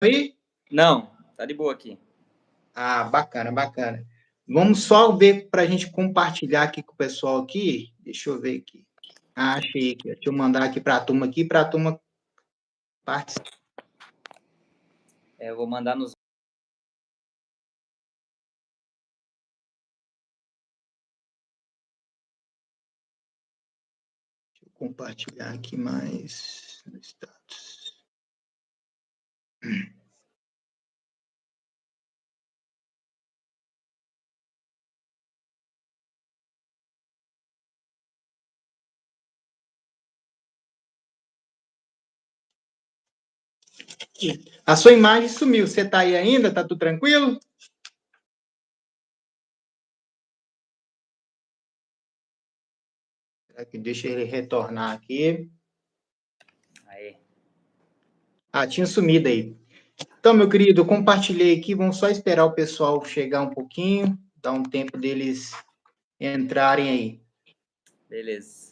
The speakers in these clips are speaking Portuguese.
aí? Não, tá de boa aqui. Ah, bacana, bacana. Vamos só ver para a gente compartilhar aqui com o pessoal aqui. Deixa eu ver aqui. Ah, achei aqui. Deixa eu mandar aqui para a turma participar. Eu vou mandar nos. Deixa eu compartilhar aqui mais no status. A sua imagem sumiu. Você está aí ainda? Tá tudo tranquilo? Deixa ele retornar aqui. Aí. Ah, tinha sumido aí. Então, meu querido, eu compartilhei aqui. Vamos só esperar o pessoal chegar um pouquinho, dar um tempo deles entrarem aí. Beleza.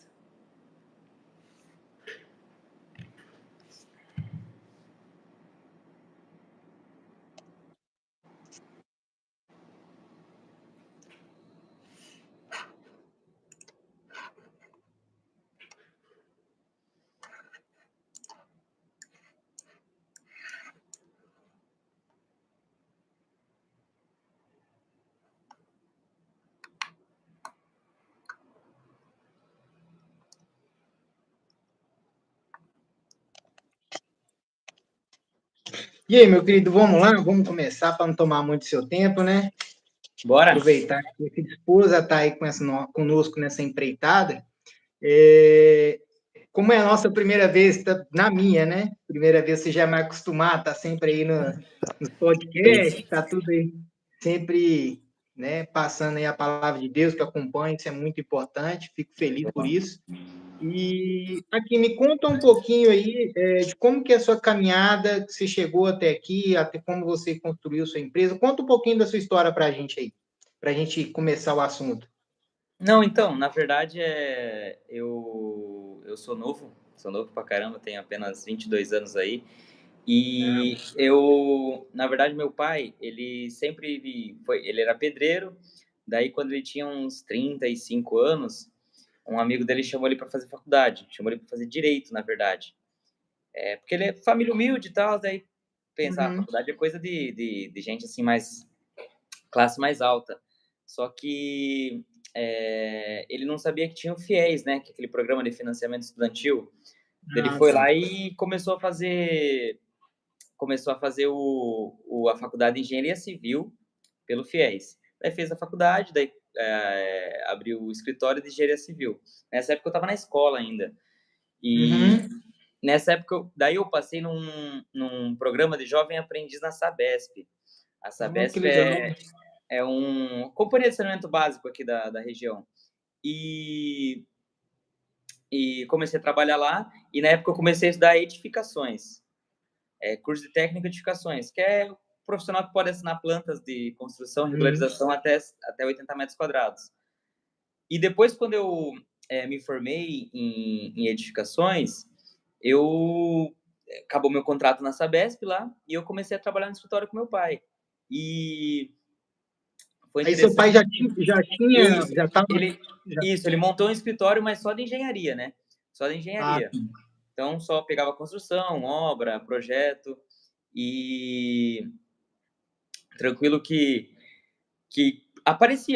E aí, meu querido, vamos lá? Vamos começar para não tomar muito seu tempo, né? Bora? Aproveitar que a esposa está aí conosco nessa empreitada. Como é a nossa primeira vez, na minha, né? Primeira vez você já é mais acostumado, tá sempre aí no podcast, tá tudo aí, sempre, né, passando aí a palavra de Deus que acompanha, isso é muito importante, fico feliz por isso. E aqui, me conta um pouquinho aí de como que é a sua caminhada, que você chegou até aqui, até como você construiu sua empresa. Conta um pouquinho da sua história para a gente aí, para a gente começar o assunto. Não, então, na verdade, eu sou novo pra caramba, tenho apenas 22 anos aí. E na verdade, meu pai, ele era pedreiro, daí quando ele tinha uns 35 anos, um amigo dele chamou ele para fazer faculdade, chamou ele para fazer direito, na verdade. Porque ele é família humilde e tal, daí pensar, a faculdade é coisa de gente assim mais classe mais alta. Só que ele não sabia que tinha o FIES, né? Que é aquele programa de financiamento estudantil. Ele foi lá e começou a fazer a faculdade de engenharia civil pelo FIES. Daí fez a faculdade, daí abriu o escritório de engenharia civil. Nessa época eu estava na escola ainda. E nessa época, daí eu passei num programa de jovem aprendiz na Sabesp. A Que Sabesp legal. é uma companhia de saneamento básico aqui da região. E comecei a trabalhar lá, e na época eu comecei a estudar edificações, curso de técnico de edificações, que é o profissional que pode assinar plantas de construção, regularização até 80 metros quadrados. E depois, quando eu me formei em edificações, acabou meu contrato na Sabesp lá, e eu comecei a trabalhar no escritório com meu pai. E foi Aí seu pai interessante. já estava... Ele montou um escritório, mas só de engenharia, né? Só de engenharia. Então, só pegava construção, obra, projeto, e tranquilo que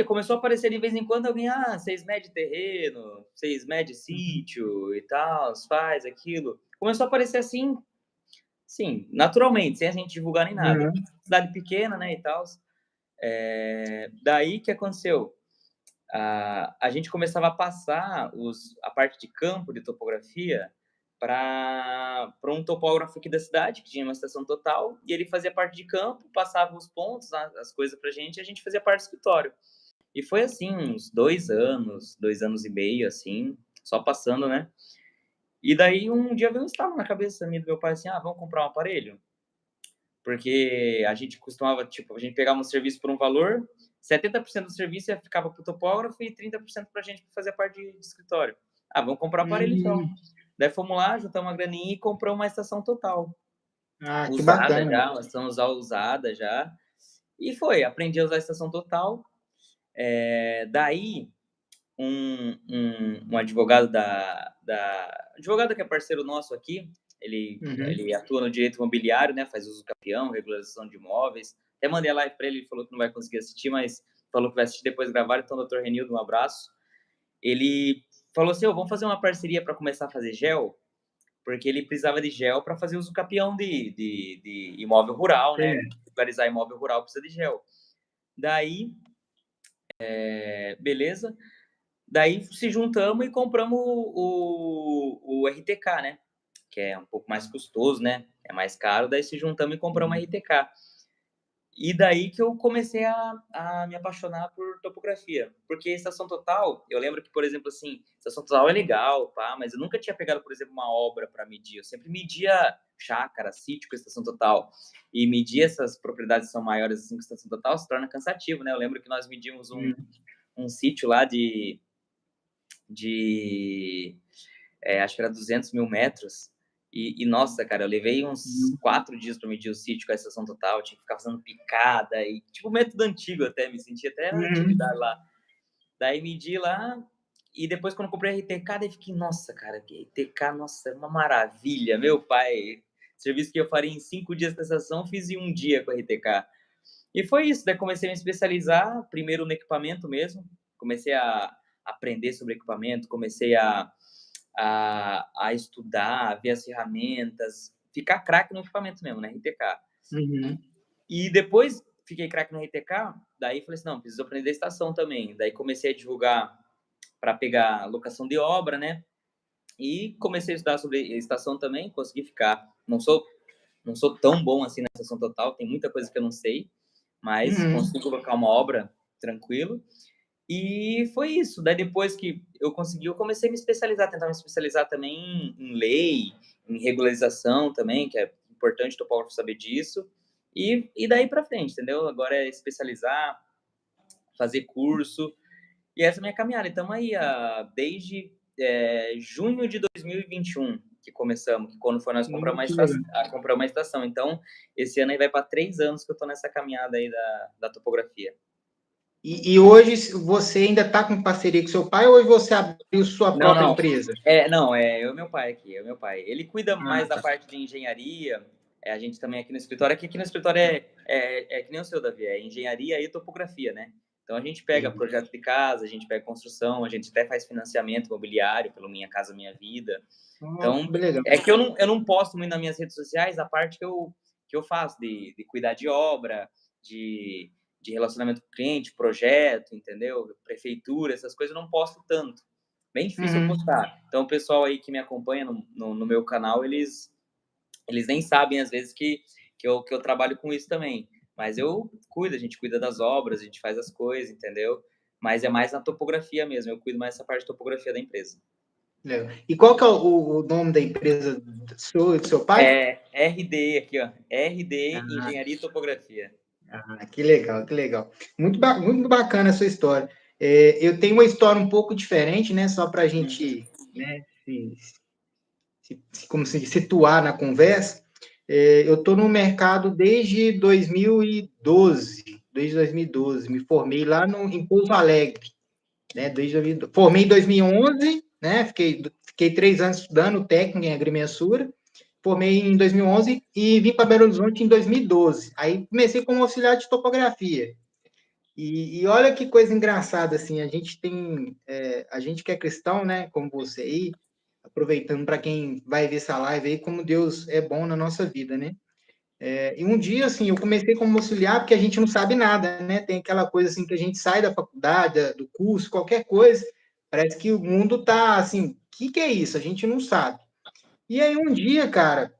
começou a aparecer de vez em quando alguém, vocês medem terreno, vocês medem sítio e tal, faz aquilo. Começou a aparecer assim, sim, naturalmente, sem a gente divulgar nem nada. Cidade pequena, né, e tal. Daí que aconteceu? A gente começava a passar a parte de campo de topografia para um topógrafo aqui da cidade, que tinha uma estação total, e ele fazia parte de campo, passava os pontos, as coisas para a gente fazia parte do escritório. E foi assim, uns 2 anos e meio, assim, só passando, né? E daí um dia veio um estalo na cabeça minha do meu pai, assim, vamos comprar um aparelho? Porque a gente costumava, tipo, a gente pegava um serviço por um valor, 70% do serviço ficava para o topógrafo e 30% para a gente fazer a parte de escritório. Vamos comprar um aparelho então. Daí fomos lá, juntamos uma graninha e compramos uma estação total. Ah, que usada bacana. já, uma estação usada já. E aprendi a usar a estação total. Daí, um advogado advogado que é parceiro nosso aqui, Uhum. ele atua no direito imobiliário, né, faz uso capião, regularização de imóveis. Até mandei a live para ele, ele falou que não vai conseguir assistir, mas falou que vai assistir depois de gravar. Então, doutor Renildo, um abraço. Ele falou assim: vamos fazer uma parceria para começar a fazer gel, porque ele precisava de gel para fazer uso capião de imóvel rural, né? É. Regularizar imóvel rural precisa de gel. Daí, beleza. Daí se juntamos e compramos o RTK, né? Que é um pouco mais custoso, né? É mais caro. Daí se juntamos e compramos o RTK. E daí que eu comecei a me apaixonar por topografia. Porque estação total, eu lembro que, por exemplo, assim, estação total é legal, pá, mas eu nunca tinha pegado, por exemplo, uma obra para medir. Eu sempre media chácara, sítio com estação total. E medir essas propriedades que são maiores assim com estação total se torna cansativo, né? Eu lembro que nós medimos um sítio lá acho que era 200 mil metros. Nossa, cara, eu levei uns 4 dias para medir o sítio com a estação total, tinha que ficar fazendo picada, e tipo método antigo até, me senti até na antiguidade lá. Daí medi lá, e depois quando eu comprei a RTK, daí fiquei, nossa, cara, que RTK, nossa, é uma maravilha, meu pai, serviço que eu faria em 5 dias com a estação, fiz em 1 dia com a RTK. E foi isso, daí comecei a me especializar, primeiro no equipamento mesmo, comecei a aprender sobre equipamento, comecei a estudar, a ver as ferramentas, ficar craque no equipamento mesmo, né, RTK. E depois fiquei craque no RTK, daí falei assim, não, preciso aprender a estação também. Daí comecei a divulgar para pegar locação de obra, né, e comecei a estudar sobre estação também, consegui ficar. Não sou tão bom assim na estação total, tem muita coisa que eu não sei, mas consegui colocar uma obra tranquilo. E foi isso. Daí depois que eu consegui, eu comecei a me especializar, tentar me especializar também em lei, em regularização também, que é importante o topógrafo saber disso. E daí para frente, entendeu? Agora é especializar, fazer curso. E essa é a minha caminhada. Então aí, desde junho de 2021 que começamos, que quando foi nós compramos uma estação. Então, esse ano aí vai para 3 anos que eu estou nessa caminhada aí da topografia. E hoje você ainda está com parceria com seu pai ou hoje você abriu sua própria empresa? Não, é o meu pai aqui, é o meu pai. Ele cuida mais da parte de engenharia, a gente também aqui no escritório, aqui no escritório é que nem o seu, Davi, é engenharia e topografia, né? Então a gente pega projeto de casa, a gente pega construção, a gente até faz financiamento imobiliário pelo Minha Casa Minha Vida. Então, é que eu não posto muito nas minhas redes sociais a parte que eu faço de cuidar de obra, de relacionamento com o cliente, projeto, entendeu? Prefeitura, essas coisas eu não posto tanto. Bem difícil eu postar. Então, o pessoal aí que me acompanha no meu canal, eles nem sabem, às vezes, que eu trabalho com isso também. Mas eu cuido, a gente cuida das obras, a gente faz as coisas, entendeu? Mas é mais na topografia mesmo, eu cuido mais dessa parte de topografia da empresa. E qual que é o nome da empresa do seu pai? É RDE aqui, ó. RDE Engenharia e Topografia. Que legal, que legal. Muito bacana a sua história. Eu tenho uma história um pouco diferente, né? Só para a gente, né, como se situar na conversa. Eu estou no mercado desde 2012. Desde 2012. Me formei lá em Pouso Alegre. Né? Formei em 2011, né? Fiquei 3 anos estudando técnica em agrimensura. Formei em 2011 e vim para Belo Horizonte em 2012. Aí comecei como auxiliar de topografia. E olha que coisa engraçada, assim, a gente que é cristão, né, como você aí, aproveitando para quem vai ver essa live aí, como Deus é bom na nossa vida, né? E um dia, assim, eu comecei como auxiliar, porque a gente não sabe nada, né? Tem aquela coisa, assim, que a gente sai da faculdade, do curso, qualquer coisa, parece que o mundo tá, assim, o que é isso? A gente não sabe. E aí, um dia, cara,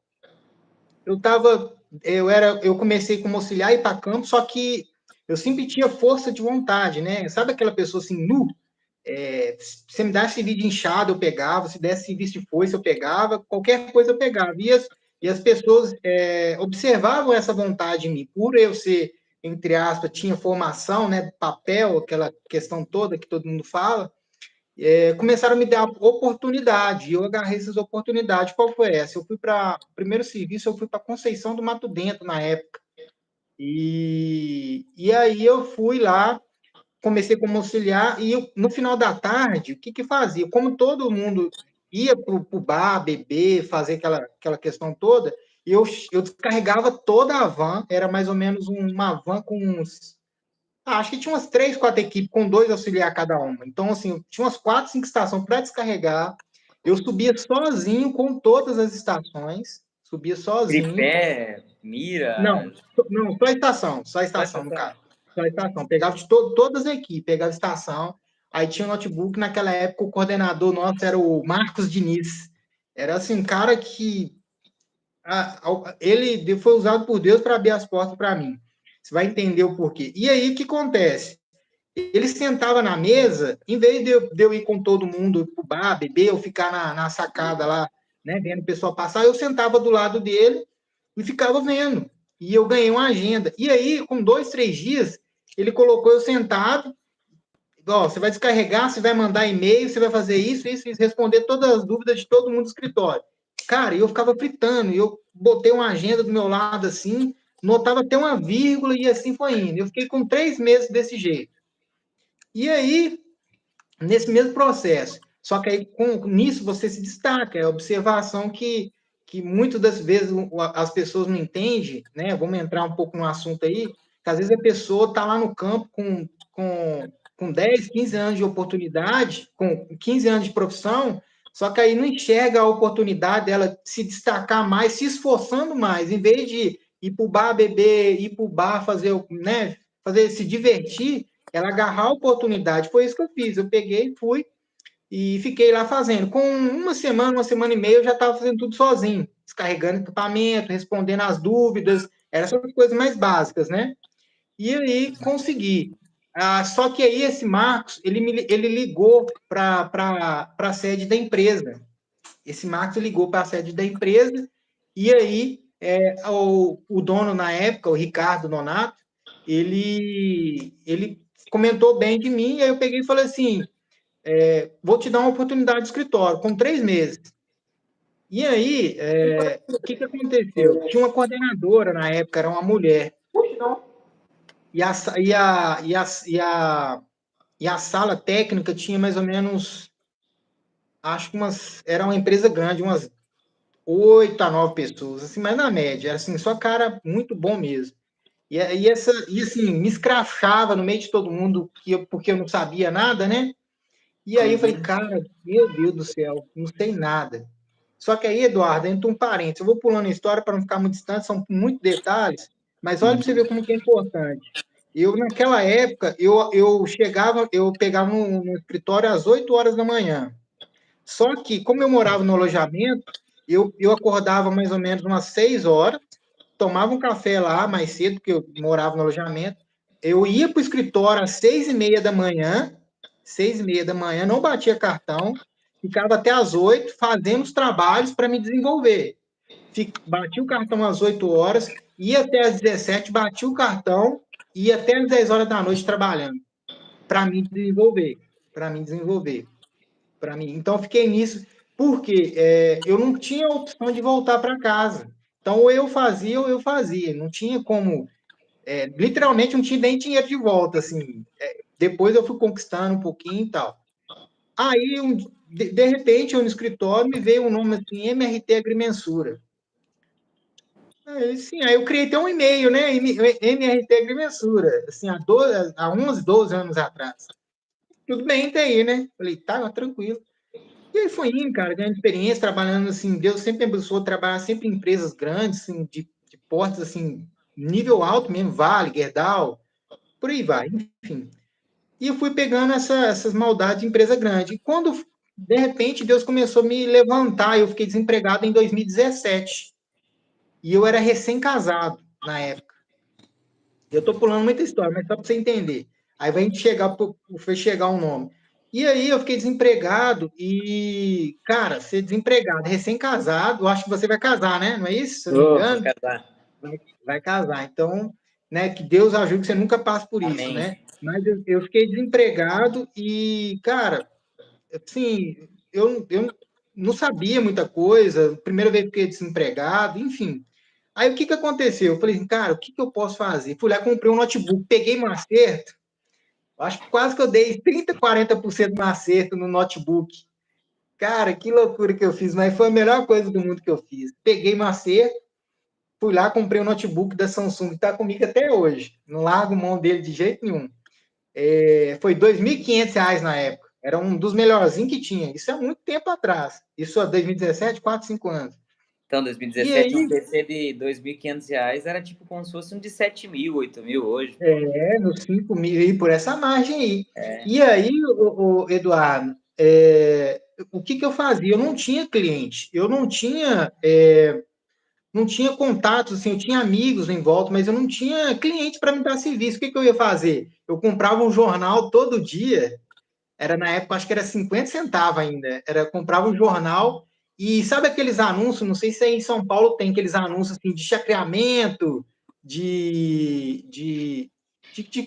eu comecei como auxiliar e ir para campo, só que eu sempre tinha força de vontade, né? Sabe aquela pessoa, assim, se me desse vídeo inchado, eu pegava, se desse serviço de foice, eu pegava, qualquer coisa eu pegava. E as pessoas observavam essa vontade em mim, por eu ser, entre aspas, tinha formação, né, papel, aquela questão toda que todo mundo fala, começaram a me dar oportunidade, e eu agarrei essas oportunidades. Qual foi essa? Eu fui para o primeiro serviço, eu fui para Conceição do Mato Dentro na época. E aí eu fui lá, comecei como auxiliar, e no final da tarde, o que que fazia? Como todo mundo ia para o bar, beber, fazer aquela questão toda, eu descarregava toda a van, era mais ou menos uma van com uns. Acho que tinha umas 3, 4 equipes, com 2 auxiliar cada uma. Então, assim, tinha umas 4, 5 estações para descarregar. Eu subia sozinho com todas as estações, subia sozinho. Tripé, Não, mira. não, só a Só estação, no estação. caso. Só a estação. Pegava de todas as equipes, pegava a estação. Aí tinha um notebook, naquela época o coordenador nosso era o Marcos Diniz. Era assim, um cara que ele foi usado por Deus para abrir as portas para mim. Você vai entender o porquê. E aí, o que acontece? Ele sentava na mesa, em vez de eu ir com todo mundo pro bar, beber, ou ficar na sacada lá, né, vendo o pessoal passar, eu sentava do lado dele e ficava vendo. E eu ganhei uma agenda. E aí, com 2, 3 dias, ele colocou eu sentado. Ó, você vai descarregar, você vai mandar e-mail, você vai fazer isso, responder todas as dúvidas de todo mundo do escritório. Cara, eu ficava fritando, e eu botei uma agenda do meu lado assim, notava até uma vírgula e assim foi indo. Eu fiquei com 3 meses desse jeito. E aí, nesse mesmo processo, só que aí nisso você se destaca, é a observação que muitas das vezes as pessoas não entendem, né? Vamos entrar um pouco no assunto aí, que às vezes a pessoa está lá no campo com 10, 15 anos de oportunidade, com 15 anos de profissão, só que aí não enxerga a oportunidade dela se destacar mais, se esforçando mais, em vez de ir para o bar beber, ir para o bar fazer, né, fazer se divertir, ela agarrar a oportunidade. Foi isso que eu fiz. Eu peguei, fui e fiquei lá fazendo. Com uma semana e meia, eu já estava fazendo tudo sozinho, descarregando equipamento, respondendo as dúvidas, eram essas coisas mais básicas, né? E aí consegui. Só que aí esse Marcos, ele ligou para a sede da empresa. Esse Marcos ligou para a sede da empresa e aí o dono na época, o Ricardo Nonato, ele comentou bem de mim, e aí eu peguei e falei assim, vou te dar uma oportunidade de escritório, com 3 meses. E aí, o que aconteceu? Tinha uma coordenadora na época, era uma mulher, e a sala técnica tinha mais ou menos, acho que era uma empresa grande, umas 8 a 9 pessoas, assim, mas na média, era assim, só cara muito bom mesmo. E assim, me escrachava no meio de todo mundo, porque eu não sabia nada, né? E aí eu falei, cara, meu Deus do céu, não sei nada. Só que aí, Eduardo, entra um parênteses. Eu vou pulando a história para não ficar muito distante, são muitos detalhes, mas olha para você ver como que é importante. Eu, naquela época, eu pegava no escritório às 8 horas da manhã. Só que, como eu morava no alojamento, eu acordava mais ou menos umas 6 horas, tomava um café lá mais cedo, porque eu morava no alojamento. Eu ia para o escritório às 6h30 da manhã, 6h30 da manhã, não batia cartão, ficava até às 8 fazendo os trabalhos para me desenvolver. Batia o cartão às 8 horas, ia até às 17, batia o cartão, ia até às 10 horas da noite trabalhando, para me desenvolver, para me desenvolver, para mim. Então, eu fiquei nisso, porque eu não tinha opção de voltar para casa. Então, ou eu fazia ou eu fazia. Não tinha como. Literalmente, não tinha nem dinheiro de volta. Assim. Depois eu fui conquistando um pouquinho e tal. Aí, de repente, eu no escritório me veio um nome assim, MRT Agrimensura. Aí eu criei até um e-mail, né? MRT Agrimensura, assim, há 11, 12 anos atrás. Tudo bem, tá aí, né? Falei, tá, tranquilo. E aí foi indo, cara, ganhando experiência, trabalhando assim, Deus sempre me abençoou, trabalhar sempre em empresas grandes, assim, de portas, assim, nível alto mesmo, Vale, Gerdau, por aí vai, enfim. E eu fui pegando essas maldades de empresa grande. E quando, de repente, Deus começou a me levantar, eu fiquei desempregado em 2017. E eu era recém-casado na época. Eu tô pulando muita história, mas só para você entender. Aí vai chegar um nome. E aí eu fiquei desempregado e, cara, ser desempregado, recém-casado, eu acho que você vai casar, né? Não é isso? Se eu não me engano, Vou casar. vai casar. Então, né, que Deus ajude que você nunca passe por isso, Amém. né? Mas eu fiquei desempregado e, cara, assim, eu não sabia muita coisa, primeira vez que fiquei desempregado, enfim. Aí o que que aconteceu? Eu falei assim, cara, o que que eu posso fazer? Fui lá, comprei um notebook, peguei um acerto, acho que quase que eu dei 30, 40% no acerto no notebook. Cara, que loucura que eu fiz, mas foi a melhor coisa do mundo que eu fiz. Peguei um acerto, fui lá, comprei um notebook da Samsung, que está comigo até hoje. Não largo mão dele de jeito nenhum. Foi R$ 2.500 na época. Era um dos melhorzinhos que tinha. Isso é muito tempo atrás. Isso é 2017, 4, 5 anos. Então, E 2017, um aí, PC de R$ 2.500 era tipo como se fosse um de 7.000, 8.000 hoje. nos 5 mil, e por essa margem aí. É. E aí, Eduardo, o que que eu fazia? Eu não tinha cliente, eu não tinha contatos, assim, eu tinha amigos em volta, mas eu não tinha cliente para me dar serviço. O que que eu ia fazer? Eu comprava um jornal todo dia, era na época, acho que era 50 centavos ainda. Comprava um jornal e sabe aqueles anúncios, não sei se aí em São Paulo tem aqueles anúncios assim, de chacreamento, de, de,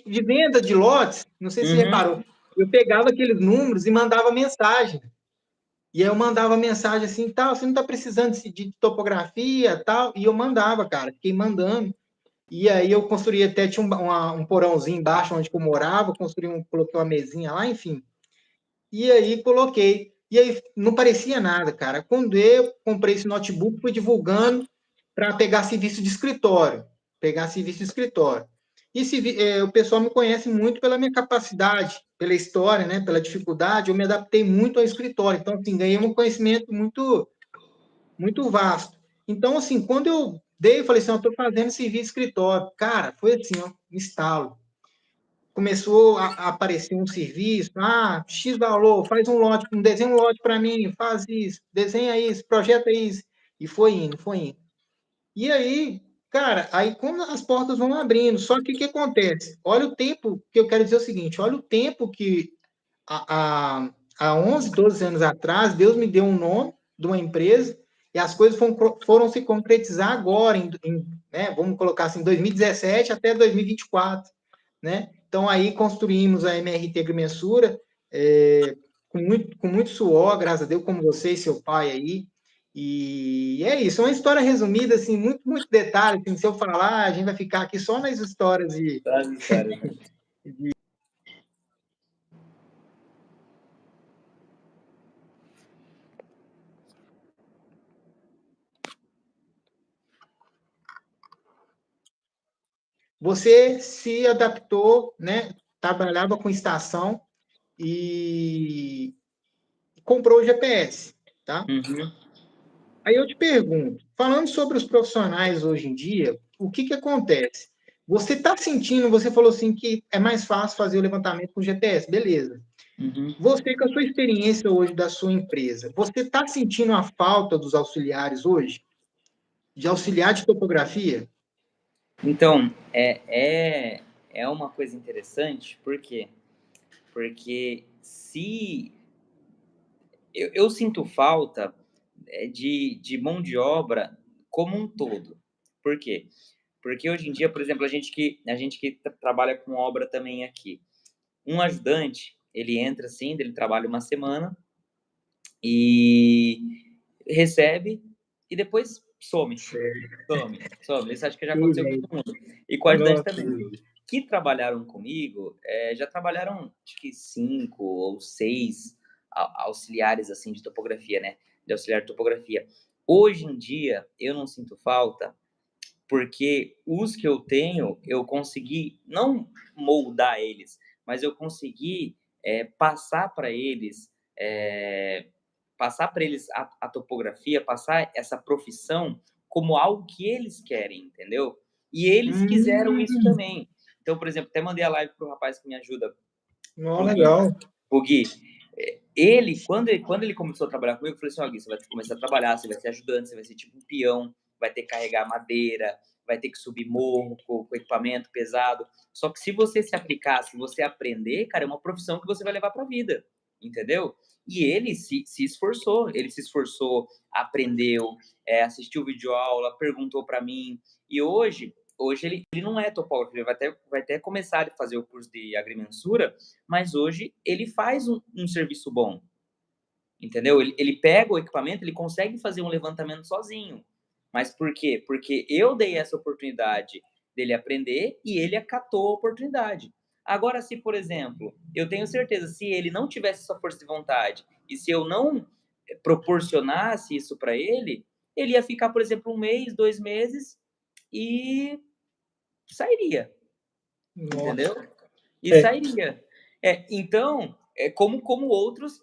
de venda de lotes, não sei se você Uhum. reparou. Eu pegava aqueles números e mandava mensagem. E aí eu mandava mensagem assim, tal, você não está precisando de topografia, tal, e eu mandava, cara, fiquei mandando. E aí eu construí até, tinha um porãozinho embaixo onde eu morava, coloquei uma mesinha lá, enfim. E aí coloquei. E aí não parecia nada, cara. Quando eu comprei esse notebook, fui divulgando para pegar serviço de escritório. Pegar serviço de escritório. O pessoal me conhece muito pela minha capacidade, pela história, né? Pela dificuldade. Eu me adaptei muito ao escritório. Então, assim, ganhei um conhecimento muito, muito vasto. Então, assim, quando eu dei, eu falei assim, eu estou fazendo serviço de escritório. Cara, foi assim, ó, um estalo. Começou a aparecer um serviço, X valor, faz um lote, desenha um lote para mim, faz isso, desenha isso, projeta isso, e foi indo, foi indo. E aí, cara, aí quando as portas vão abrindo, só que o que acontece? Olha o tempo, que eu quero dizer o seguinte, olha o tempo que há 11, 12 anos atrás, Deus me deu um nome de uma empresa e as coisas foram se concretizar agora, né, vamos colocar assim, 2017 até 2024, né? Então, aí construímos a MRT Agrimensura, com muito suor, graças a Deus, como você e seu pai aí. E é isso, é uma história resumida, assim, muito, muito detalhe. Assim, se eu falar, a gente vai ficar aqui só nas histórias de. Das histórias, né? Você se adaptou, né? Trabalhava com estação e comprou o GPS, tá? Uhum. Aí eu te pergunto, falando sobre os profissionais hoje em dia, o que que acontece? Você está sentindo, você falou assim que é mais fácil fazer o levantamento com GPS, beleza. Uhum. Você, com a sua experiência hoje da sua empresa, você está sentindo a falta dos auxiliares hoje? De auxiliar de topografia? Então, é uma coisa interessante, por quê? Porque se eu sinto falta de mão de obra como um todo. Por quê? Porque hoje em dia, por exemplo, a gente que trabalha com obra também aqui, um ajudante, ele entra assim, ele trabalha uma semana e recebe e depois some. Certo. Some, some. Isso acho que já Que aconteceu com velho. todo mundo. E com o ajudante Nossa, também. Que trabalharam comigo, já trabalharam acho que 5 ou 6 auxiliares, assim, de topografia, né, de auxiliar de topografia. Hoje em dia, eu não sinto falta, porque os que eu tenho, eu consegui não moldar eles, mas eu consegui, passar para eles, passar para eles a topografia, passar essa profissão como algo que eles querem, entendeu? E eles quiseram isso hum, também. Então, por exemplo, até mandei a live pro rapaz que me ajuda, não, o Gui. legal. O Gui, quando ele começou a trabalhar comigo, eu falei assim: ó, Gui, você vai começar a trabalhar, você vai ser ajudante, você vai ser tipo um peão, vai ter que carregar madeira, vai ter que subir morro com equipamento pesado. Só que se você se aplicar, se você aprender, cara, é uma profissão que você vai levar pra vida, entendeu? E ele se esforçou, aprendeu, assistiu videoaula, perguntou pra mim. E hoje ele não é topógrafo, ele vai até começar a fazer o curso de agrimensura, mas hoje ele faz um serviço bom, entendeu? Ele pega o equipamento, ele consegue fazer um levantamento sozinho. Mas por quê? Porque eu dei essa oportunidade dele aprender e ele acatou a oportunidade. Agora, se, por exemplo, eu tenho certeza, se ele não tivesse essa força de vontade e se eu não proporcionasse isso para ele, ele ia ficar, por exemplo, 1 mês, 2 meses e sairia, entendeu? Nossa. E sairia. Então, como outros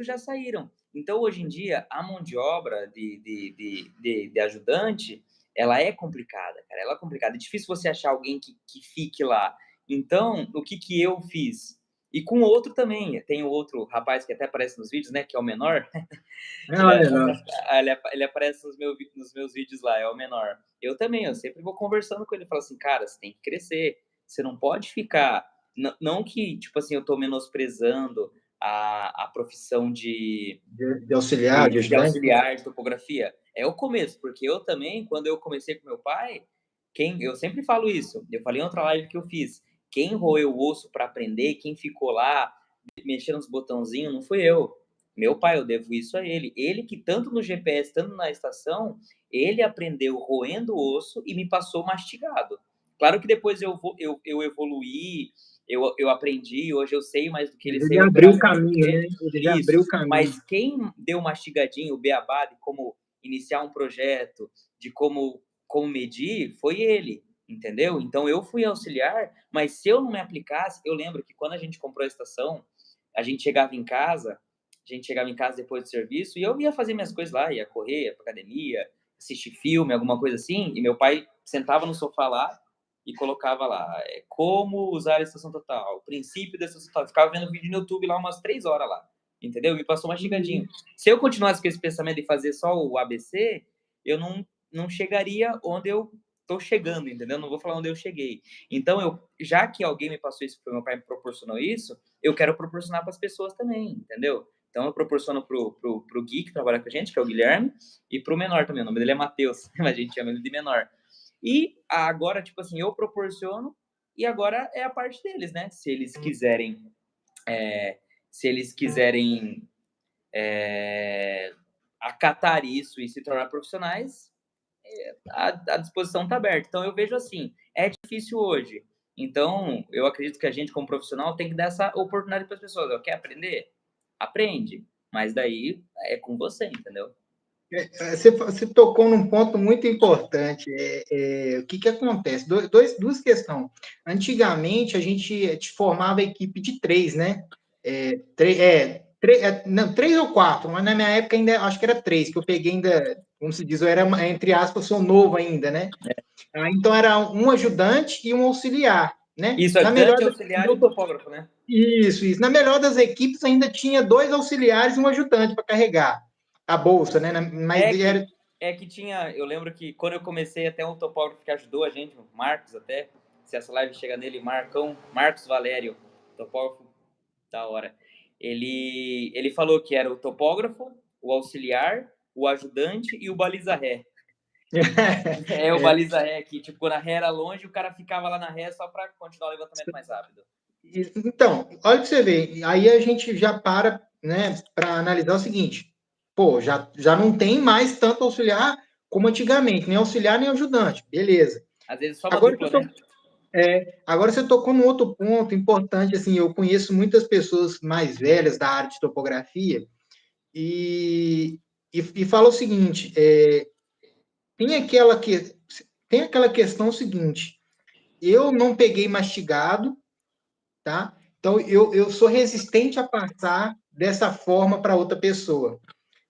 já saíram. Então, hoje em dia, a mão de obra de ajudante, ela é complicada, cara, ela é complicada. É difícil você achar alguém que fique lá. Então, o que eu fiz? E com outro também, tem outro rapaz que até aparece nos vídeos, né, que é o menor, ele, Olha, não. ele aparece nos meus vídeos lá, é o menor. Eu também, eu sempre vou conversando com ele, falo assim, cara, você tem que crescer, você não pode ficar, não que, tipo assim, eu tô menosprezando a profissão De auxiliar, de de ajudante? auxiliar de topografia. É o começo, porque eu também, quando eu comecei com meu pai, eu sempre falo isso, eu falei em outra live que eu fiz, quem roeu o osso para aprender, quem ficou lá mexendo nos botãozinhos, não fui eu. Meu pai, eu devo isso a ele. Ele que tanto no GPS, tanto na estação, ele aprendeu roendo o osso e me passou mastigado. Claro que depois eu evoluí, eu aprendi, hoje eu sei mais do que ele, Ele sei abriu operar o melhor do que caminho, ele. né? Ele já Isso. abriu o caminho. Mas quem deu mastigadinho, o beabá de como iniciar um projeto, de como medir, foi ele, entendeu? Então eu fui auxiliar, mas se eu não me aplicasse, eu lembro que quando a gente comprou a estação, a gente chegava em casa, depois do serviço e eu ia fazer minhas coisas lá, ia correr, ia pra academia, assistir filme, alguma coisa assim, e meu pai sentava no sofá lá e colocava lá, como usar a estação total, o princípio da estação total. Ficava vendo vídeo no YouTube lá umas 3 horas lá, entendeu? Me passou mastigadinho. Se eu continuasse com esse pensamento de fazer só o ABC, eu não chegaria onde eu tô chegando, entendeu? Não vou falar onde eu cheguei. Então, já que alguém me passou isso, meu pai me proporcionou isso, eu quero proporcionar para as pessoas também, entendeu? Então, eu proporciono pro Gui, que trabalha com a gente, que é o Guilherme, e pro menor também. O nome dele é Matheus, mas a gente chama ele de menor. E agora, tipo assim, eu proporciono e agora é a parte deles, né? Se eles quiserem, é, se eles quiserem acatar isso e se tornar profissionais, a disposição está aberta. Então, eu vejo assim, é difícil hoje. Então, eu acredito que a gente, como profissional, tem que dar essa oportunidade para as pessoas. Quer aprender? Aprende. Mas daí é com você, entendeu? Você tocou num ponto muito importante. O que acontece? Duas questões. Antigamente, a gente formava equipe de 3, né? Não, 3 ou 4, mas na minha época ainda acho que era 3, que eu peguei ainda, como se diz, eu era, entre aspas, sou novo ainda, né? Então era um ajudante e um auxiliar, né? Isso, Na melhor ajudante, auxiliar e o topógrafo, né? Isso. Na melhor das equipes ainda tinha 2 auxiliares e um ajudante para carregar a bolsa, né? Mas É que, era. é que tinha. Eu lembro que quando eu comecei, até um topógrafo que ajudou a gente, o Marcos, até. Se essa live chega nele, Marcos Valério, topógrafo da hora. Ele falou que era o topógrafo, o auxiliar, o ajudante e o baliza ré. O baliza ré, que tipo, quando a ré era longe, o cara ficava lá na ré só para continuar o levantamento mais rápido. Então, olha para você ver, aí a gente já para, né, para analisar o seguinte: pô, já não tem mais tanto auxiliar como antigamente, nem auxiliar nem ajudante, beleza. Às vezes só uma Agora dupla, né? agora você tocou num outro ponto importante, assim, eu conheço muitas pessoas mais velhas da área de topografia e fala o seguinte: tem aquela que tem aquela questão seguinte, eu não peguei mastigado, tá? Então, eu sou resistente a passar dessa forma para outra pessoa.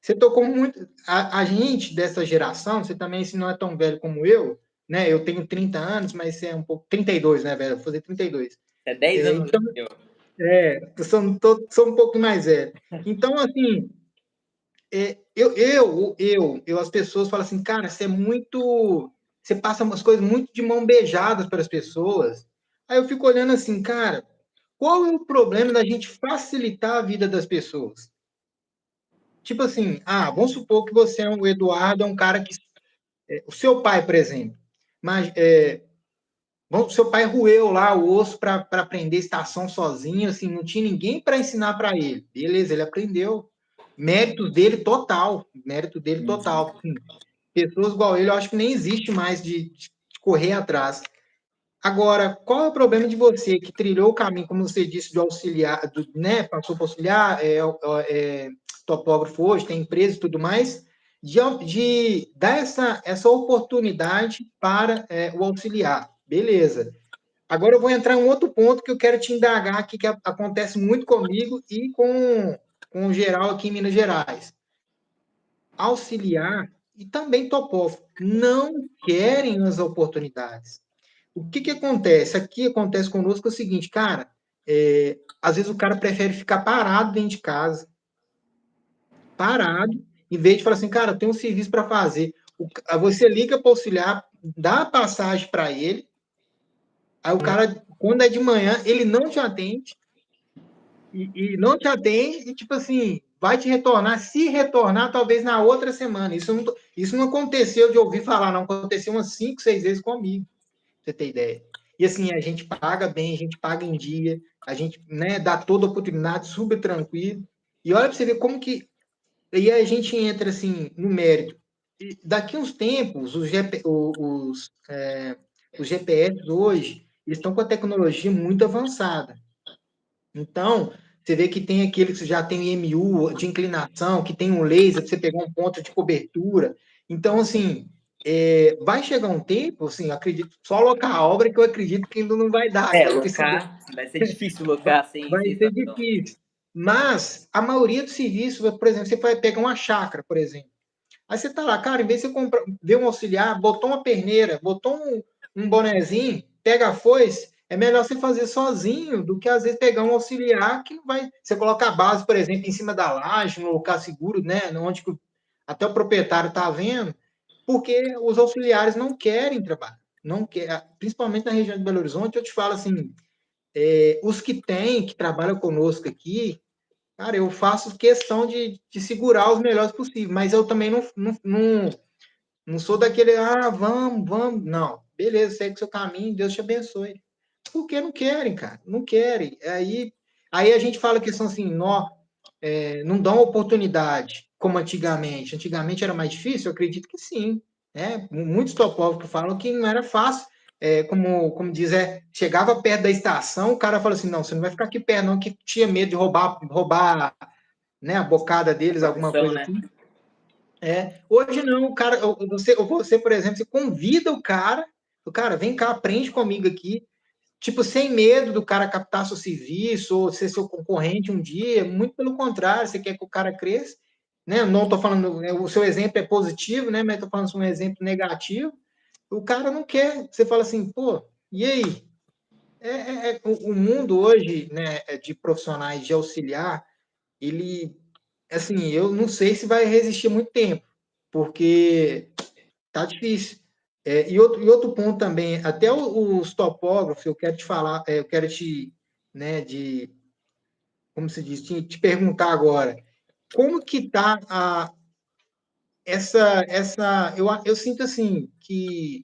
Você tocou muito. A gente dessa geração, você também, se não é tão velho como eu, né? Eu tenho 30 anos, mas você é um pouco. 32, né, velho? Vou fazer 32. É 10 anos Então, eu. sou um pouco mais velho. Então, assim, as pessoas falam assim, cara, você é muito. Você passa umas coisas muito de mão beijadas para as pessoas. Aí eu fico olhando assim, cara, qual é o problema da gente facilitar a vida das pessoas? Tipo assim, vamos supor que você o Eduardo é um cara que. O seu pai, por exemplo, mas seu pai roeu lá o osso para aprender estação sozinho, assim, não tinha ninguém para ensinar para ele. Beleza, ele aprendeu. mérito dele total, Sim. Pessoas igual ele, eu acho que nem existe mais de correr atrás. Agora, qual é o problema de você que trilhou o caminho, como você disse, de auxiliar, né, passou para auxiliar, topógrafo hoje, tem empresa e tudo mais, de dar essa oportunidade para o auxiliar. Beleza. Agora eu vou entrar em um outro ponto que eu quero te indagar aqui, que acontece muito comigo e com o geral aqui em Minas Gerais. Auxiliar e também topógrafo não querem as oportunidades. O que acontece? Aqui acontece conosco o seguinte, cara, às vezes o cara prefere ficar parado dentro de casa, parado, em vez de falar assim, cara, tem um serviço para fazer. Você liga para o auxiliar, dá a passagem para ele, aí o cara, quando é de manhã, ele não te atende, e não te atende, e tipo assim, vai te retornar, se retornar, talvez na outra semana. Isso não aconteceu de ouvir falar, não, aconteceu umas 5, 6 vezes comigo, pra você ter ideia. E assim, a gente paga bem, a gente paga em dia, a gente, né, dá toda a oportunidade, super tranquilo. E olha para você ver como que. E aí a gente entra assim no mérito. E daqui uns tempos, os GPS hoje, eles estão com a tecnologia muito avançada. Então, você vê que tem aquele que já tem o IMU de inclinação, que tem um laser para você pegar um ponto de cobertura. Então, assim, vai chegar um tempo, assim, acredito, só locar a obra que eu acredito que ainda não vai dar. Locar, vai ser difícil locar sem Vai ser estação. difícil. Mas a maioria dos serviços, por exemplo, você vai pegar uma chácara, por exemplo. Aí você tá lá, cara, em vez de você ver um auxiliar, botou uma perneira, botou um bonezinho, pega a foice, é melhor você fazer sozinho do que às vezes pegar um auxiliar que não vai. Você coloca a base, por exemplo, em cima da laje, no lugar seguro, né? Onde até o proprietário está vendo, porque os auxiliares não querem trabalhar. Não quer, principalmente na região de Belo Horizonte, eu te falo assim, os que têm, que trabalham conosco aqui, cara, eu faço questão de segurar os melhores possíveis, mas eu também não sou daquele, vamos, não. Beleza, segue o seu caminho, Deus te abençoe. Porque não querem, cara, não querem. Aí a gente fala que são assim, não dão oportunidade como antigamente. Antigamente era mais difícil? Eu acredito que sim. Né? Muitos topógrafos falam que não era fácil. Como diz, chegava perto da estação, o cara fala assim, não, você não vai ficar aqui perto, não, que tinha medo de roubar, né, a bocada deles, alguma coisa né? assim. Hoje não, o cara, você, por exemplo, você convida o cara, vem cá, aprende comigo aqui, tipo, sem medo do cara captar seu serviço ou ser seu concorrente um dia, muito pelo contrário, você quer que o cara cresça, né? Não estou falando, o seu exemplo é positivo, né? Mas estou falando de um exemplo negativo. O cara não quer, você fala assim, pô, e aí? O mundo hoje, né, de profissionais de auxiliar, ele, assim, eu não sei se vai resistir muito tempo, porque tá difícil. E outro ponto também, até os topógrafos, eu quero te falar, eu quero te, né, como se diz, te perguntar agora, como que tá eu sinto assim, que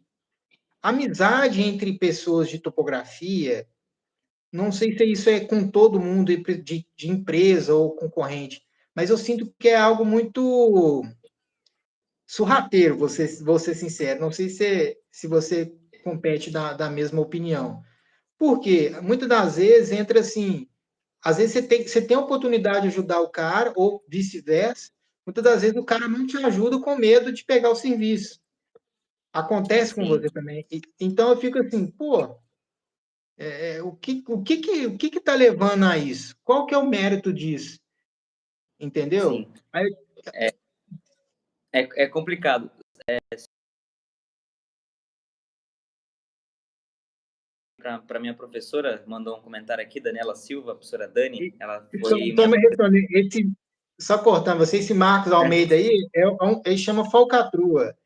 amizade entre pessoas de topografia, não sei se isso é com todo mundo de empresa ou concorrente, mas eu sinto que é algo muito sorrateiro, vou ser sincero. Não sei se você compete da mesma opinião. Porque muitas das vezes entra assim, às vezes você tem a oportunidade de ajudar o cara, ou vice-versa. Muitas das vezes o cara não te ajuda com medo de pegar o serviço. Acontece com Sim. você também. Então eu fico assim, pô, o que tá levando a isso? Qual que é o mérito disso? Entendeu? Sim. É complicado. Para minha professora, mandou um comentário aqui, Daniela Silva, a professora Dani, ela foi Só minha. me responder, só cortando, esse Marcos Almeida aí, ele chama falcatrua.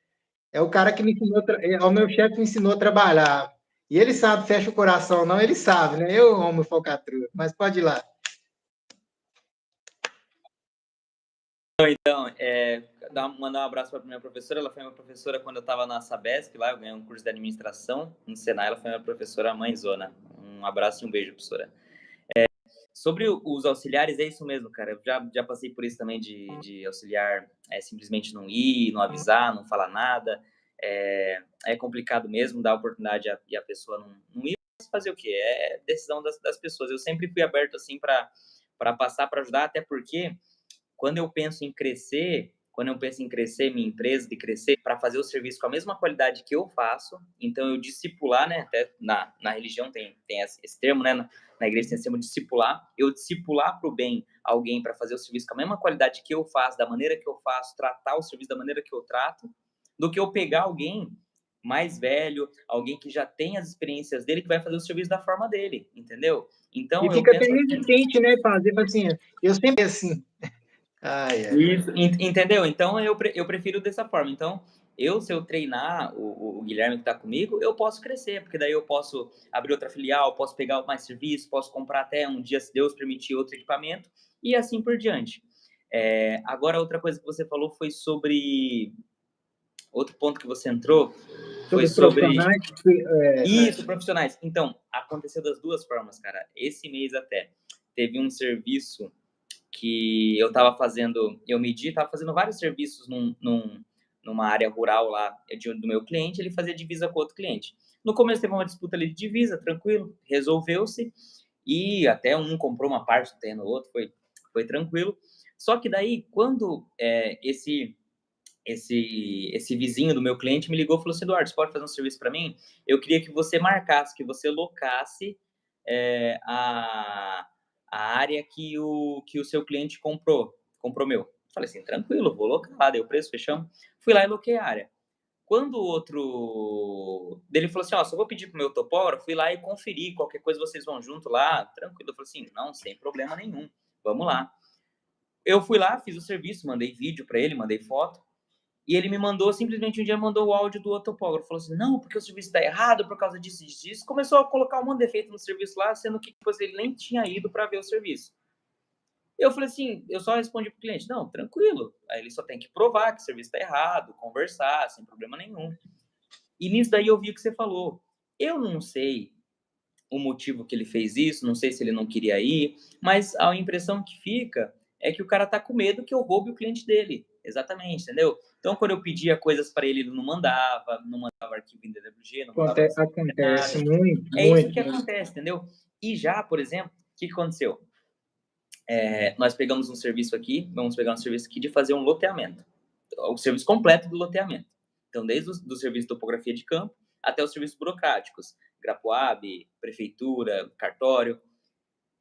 É o cara que me ensinou, é o meu chefe me ensinou a trabalhar. E ele sabe, fecha o coração, não, ele sabe, né? Eu amo falcatrua, mas pode ir lá. Então, mandar um abraço para minha professora. Ela foi minha professora quando eu estava na Sabesp, lá eu ganhei um curso de administração no Senai. Ela foi minha professora mãezona. Um abraço e um beijo, professora. Sobre os auxiliares, é isso mesmo, cara. Eu já passei por isso também de auxiliar simplesmente não ir, não avisar, não falar nada. É complicado mesmo dar oportunidade e a pessoa não ir, mas fazer o quê? É decisão das pessoas. Eu sempre fui aberto, assim, para passar, para ajudar, até porque quando eu penso em crescer, minha empresa, de crescer para fazer o serviço com a mesma qualidade que eu faço, então eu discipular, né, até na religião tem esse termo, né, na igreja tem esse termo discipular, eu discipular para o bem alguém para fazer o serviço com a mesma qualidade que eu faço, da maneira que eu faço, tratar o serviço da maneira que eu trato, do que eu pegar alguém mais velho, alguém que já tem as experiências dele, que vai fazer o serviço da forma dele, entendeu? E Então eu fica até penso assim. resistente, né, fazer assim, eu sempre assim. Ai, ai. Isso, entendeu? Então eu prefiro dessa forma. Então, se eu treinar o Guilherme que está comigo, eu posso crescer, porque daí eu posso abrir outra filial, posso pegar mais serviço, posso comprar até um dia, se Deus permitir, outro equipamento, e assim por diante. Agora, outra coisa que você falou foi sobre. Outro ponto que você entrou foi Sobre os sobre. profissionais, Isso, profissionais. Então, aconteceu das duas formas, cara. Esse mês até teve um serviço que eu estava fazendo, estava fazendo vários serviços numa área rural lá do meu cliente, ele fazia divisa com outro cliente. No começo teve uma disputa ali de divisa, tranquilo, resolveu-se, e até um comprou uma parte do terreno, o outro foi tranquilo. Só que daí, quando esse vizinho do meu cliente me ligou e falou assim: Eduardo, você pode fazer um serviço para mim? Eu queria que você marcasse, que você locasse a área que o seu cliente comprou meu. Falei assim, tranquilo, vou locar, dei o preço, fechamos. Fui lá e loquei a área. Quando o outro dele falou assim, ó, só vou pedir pro meu topógrafo, fui lá e conferir, qualquer coisa vocês vão junto lá, tranquilo. Eu falei assim, não, sem problema nenhum, vamos lá. Eu fui lá, fiz o serviço, mandei vídeo para ele, mandei foto, e ele me mandou, simplesmente um dia mandou o áudio do outro topógrafo, falou assim, não, porque o serviço está errado por causa disso, disso, disso. Começou a colocar um monte de defeito no serviço lá, sendo que depois ele nem tinha ido para ver o serviço. Eu falei assim, eu só respondi pro cliente, não, tranquilo, aí ele só tem que provar que o serviço está errado, conversar, sem problema nenhum. E nisso daí eu vi o que você falou. Eu não sei o motivo que ele fez isso, não sei se ele não queria ir, mas a impressão que fica é que o cara tá com medo que eu roube o cliente dele. Exatamente, entendeu? Então, quando eu pedia coisas para ele, ele não mandava arquivo em DWG, não mandava acontece nada. muito, É isso muito. que acontece, entendeu? E já, por exemplo, o que aconteceu? Nós pegamos um serviço aqui, vamos pegar um serviço aqui de fazer um loteamento. O serviço completo do loteamento. Então, desde do serviço de topografia de campo até os serviços burocráticos, Grapuab, prefeitura, cartório.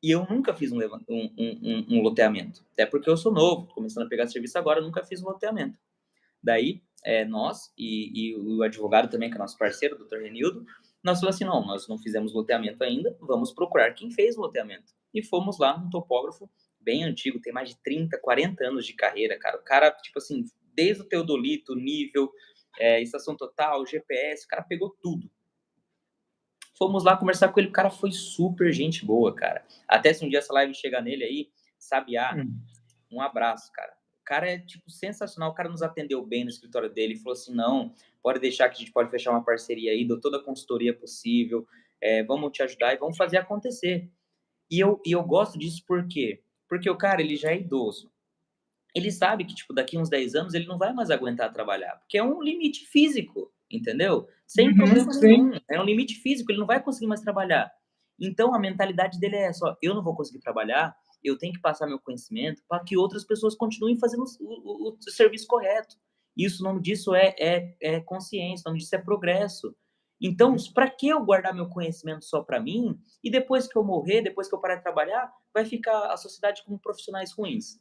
E eu nunca fiz um loteamento, até porque eu sou novo, começando a pegar serviço agora, eu nunca fiz um loteamento. Daí, nós e o advogado também, que é nosso parceiro, o Dr. Renildo, nós falamos assim, não, nós não fizemos loteamento ainda, vamos procurar quem fez o loteamento. E fomos lá num topógrafo bem antigo, tem mais de 30, 40 anos de carreira, cara. O cara, tipo assim, desde o teodolito, nível, estação total, GPS, o cara pegou tudo. Fomos lá conversar com ele, o cara foi super gente boa, cara. Até se um dia essa live chegar nele aí, Sabiá, um abraço, cara. O cara é, tipo, sensacional, o cara nos atendeu bem no escritório dele, falou assim, não, pode deixar que a gente pode fechar uma parceria aí, dou toda a consultoria possível, vamos te ajudar e vamos fazer acontecer. E eu gosto disso por quê? Porque o cara, ele já é idoso. Ele sabe que, tipo, daqui uns 10 anos ele não vai mais aguentar trabalhar, porque é um limite físico, entendeu? Sem problema nenhum. É um limite físico, ele não vai conseguir mais trabalhar. Então a mentalidade dele é essa, ó, eu não vou conseguir trabalhar, eu tenho que passar meu conhecimento para que outras pessoas continuem fazendo o serviço correto. Isso, o nome disso é consciência, o nome disso é progresso. Então, para que eu guardar meu conhecimento só para mim e depois que eu morrer, depois que eu parar de trabalhar, vai ficar a sociedade com profissionais ruins?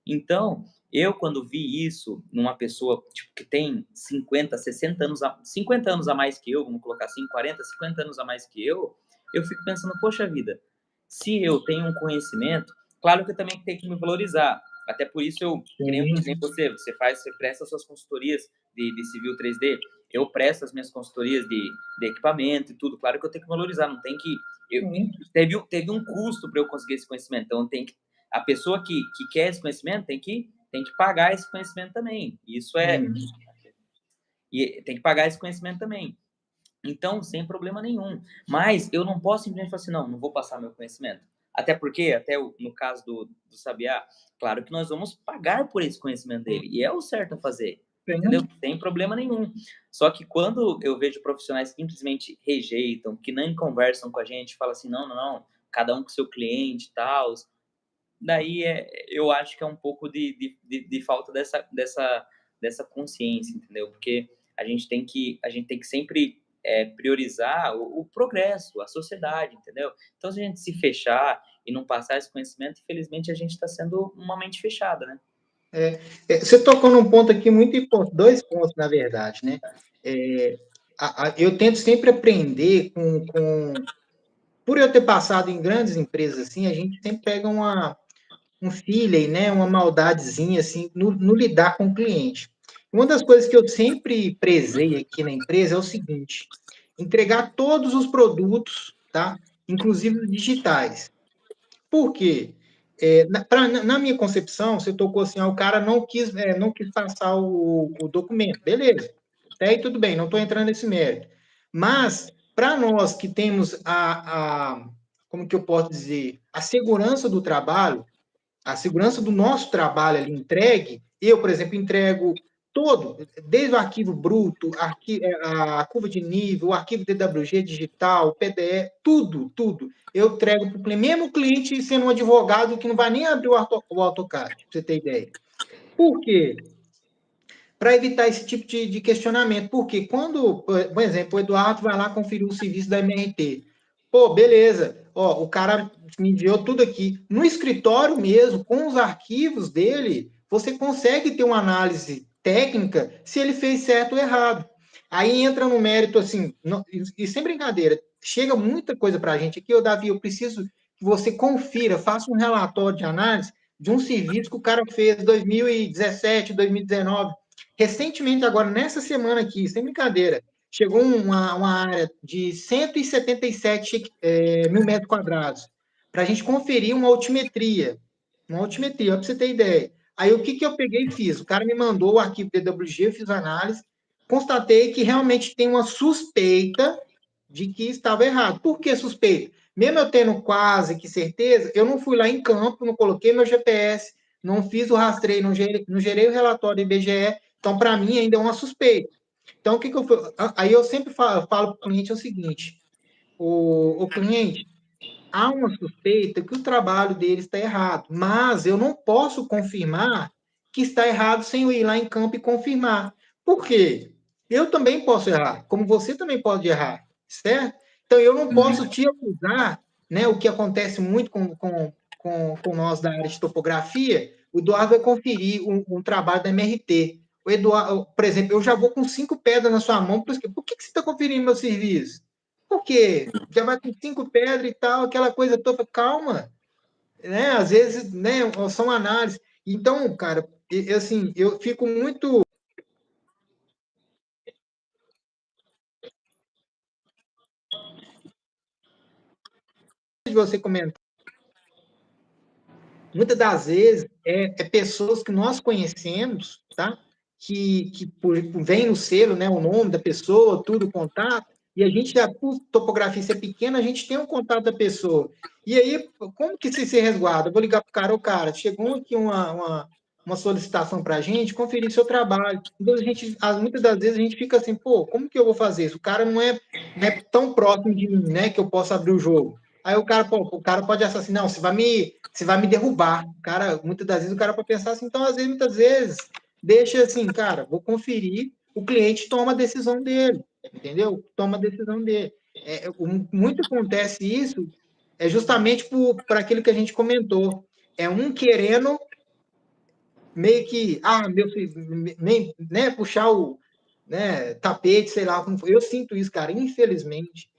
Então, eu quando vi isso numa pessoa, tipo, que tem 50, 60 anos 50 anos a mais que eu, vamos colocar assim, 40, 50 anos a mais que eu fico pensando, poxa vida, se eu tenho um conhecimento, claro que eu também tenho que me valorizar. Até por isso que nem você presta suas consultorias de civil 3D, eu presto as minhas consultorias de equipamento e tudo. Claro que eu tenho que valorizar, não tem que teve um custo para eu conseguir esse conhecimento, então tem que a pessoa que quer esse conhecimento tem que pagar esse conhecimento também. Isso e tem que pagar esse conhecimento também. Então, sem problema nenhum. Mas eu não posso simplesmente falar assim, não vou passar meu conhecimento. Até porque, no caso do Sabiá, claro que nós vamos pagar por esse conhecimento dele, e é o certo a fazer, entendeu? Não tem problema nenhum. Só que quando eu vejo profissionais que simplesmente rejeitam, que nem conversam com a gente, falam assim, não, não, não, cada um com seu cliente e tal, daí eu acho que é um pouco de falta dessa consciência, entendeu? Porque a gente tem que sempre priorizar o progresso, a sociedade, entendeu? Então, se a gente se fechar e não passar esse conhecimento, infelizmente a gente está sendo uma mente fechada, né? Você tocou num ponto aqui muito importante, dois pontos, na verdade, né? Eu tento sempre aprender por eu ter passado em grandes empresas assim, a gente sempre pega um feeling, né? Uma maldadezinha assim no lidar com o cliente. Uma das coisas que eu sempre prezei aqui na empresa é o seguinte: entregar todos os produtos, tá? Inclusive os digitais. Por quê? Na minha concepção, você tocou assim, o cara não quis passar o documento. Beleza. Até aí tudo bem, não estou entrando nesse mérito. Mas, para nós que temos como que eu posso dizer, a segurança do trabalho, a segurança do nosso trabalho ali entregue, eu, por exemplo, entrego todo, desde o arquivo bruto, a curva de nível, o arquivo DWG digital, o PDF, tudo. Eu entrego para o mesmo cliente sendo um advogado que não vai nem abrir o AutoCAD, para você ter ideia. Por quê? Para evitar esse tipo de questionamento. Porque quando, por exemplo, o Eduardo vai lá conferir o serviço da MRT. Pô, beleza. Ó, o cara me enviou tudo aqui. No escritório mesmo, com os arquivos dele, você consegue ter uma análise técnica se ele fez certo ou errado. Aí entra no mérito, assim, e sem brincadeira, chega muita coisa para a gente aqui, Davi, eu preciso que você confira, faça um relatório de análise de um serviço que o cara fez em 2017, 2019. Recentemente, agora, nessa semana aqui, sem brincadeira, chegou uma área de 177 mil metros quadrados para a gente conferir uma altimetria. Uma altimetria, para você ter ideia. Aí, o que eu peguei e fiz? O cara me mandou o arquivo DWG, eu fiz a análise, constatei que realmente tem uma suspeita de que estava errado. Por que suspeita? Mesmo eu tendo quase que certeza, eu não fui lá em campo, não coloquei meu GPS, não fiz o rastreio, não gerei o relatório do IBGE, então, para mim, ainda é uma suspeita. Então, o que eu faço? Aí eu sempre falo para o cliente o seguinte: o cliente, há uma suspeita que o trabalho dele está errado, mas eu não posso confirmar que está errado sem eu ir lá em campo e confirmar. Por quê? Eu também posso errar, como você também pode errar, certo? Então, eu não posso te acusar, né? O que acontece muito com nós da área de topografia, o Eduardo vai conferir um trabalho da MRT. O Eduardo, por exemplo, eu já vou com 5 pedras na sua mão, por que você está conferindo meu serviço? Por quê? Já vai com 5 pedras e tal, aquela coisa toda. Calma, né? Às vezes, né, são análises. Então, cara, assim, eu fico muito de você comentar. Muitas das vezes é pessoas que nós conhecemos, tá? Vem no selo, né? O nome da pessoa, tudo, o contato, e a gente já, por topografia ser pequena, a gente tem um contato da pessoa. E aí, como que se resguarda? Eu vou ligar para o cara, chegou aqui uma solicitação para a gente, conferir seu trabalho. Então, muitas das vezes a gente fica assim, pô, como que eu vou fazer isso? O cara não é tão próximo de mim, né, que eu possa abrir o jogo. Aí o cara pode achar assim, não, você vai me derrubar. O cara, muitas das vezes o cara pode pensar assim, então, às vezes, muitas vezes, deixa assim, cara, vou conferir, o cliente toma a decisão dele, entendeu? Toma a decisão dele. Muito acontece isso justamente por aquilo que a gente comentou. É um querendo meio que, meu filho, né, puxar o tapete, sei lá como foi. Eu sinto isso, cara, infelizmente.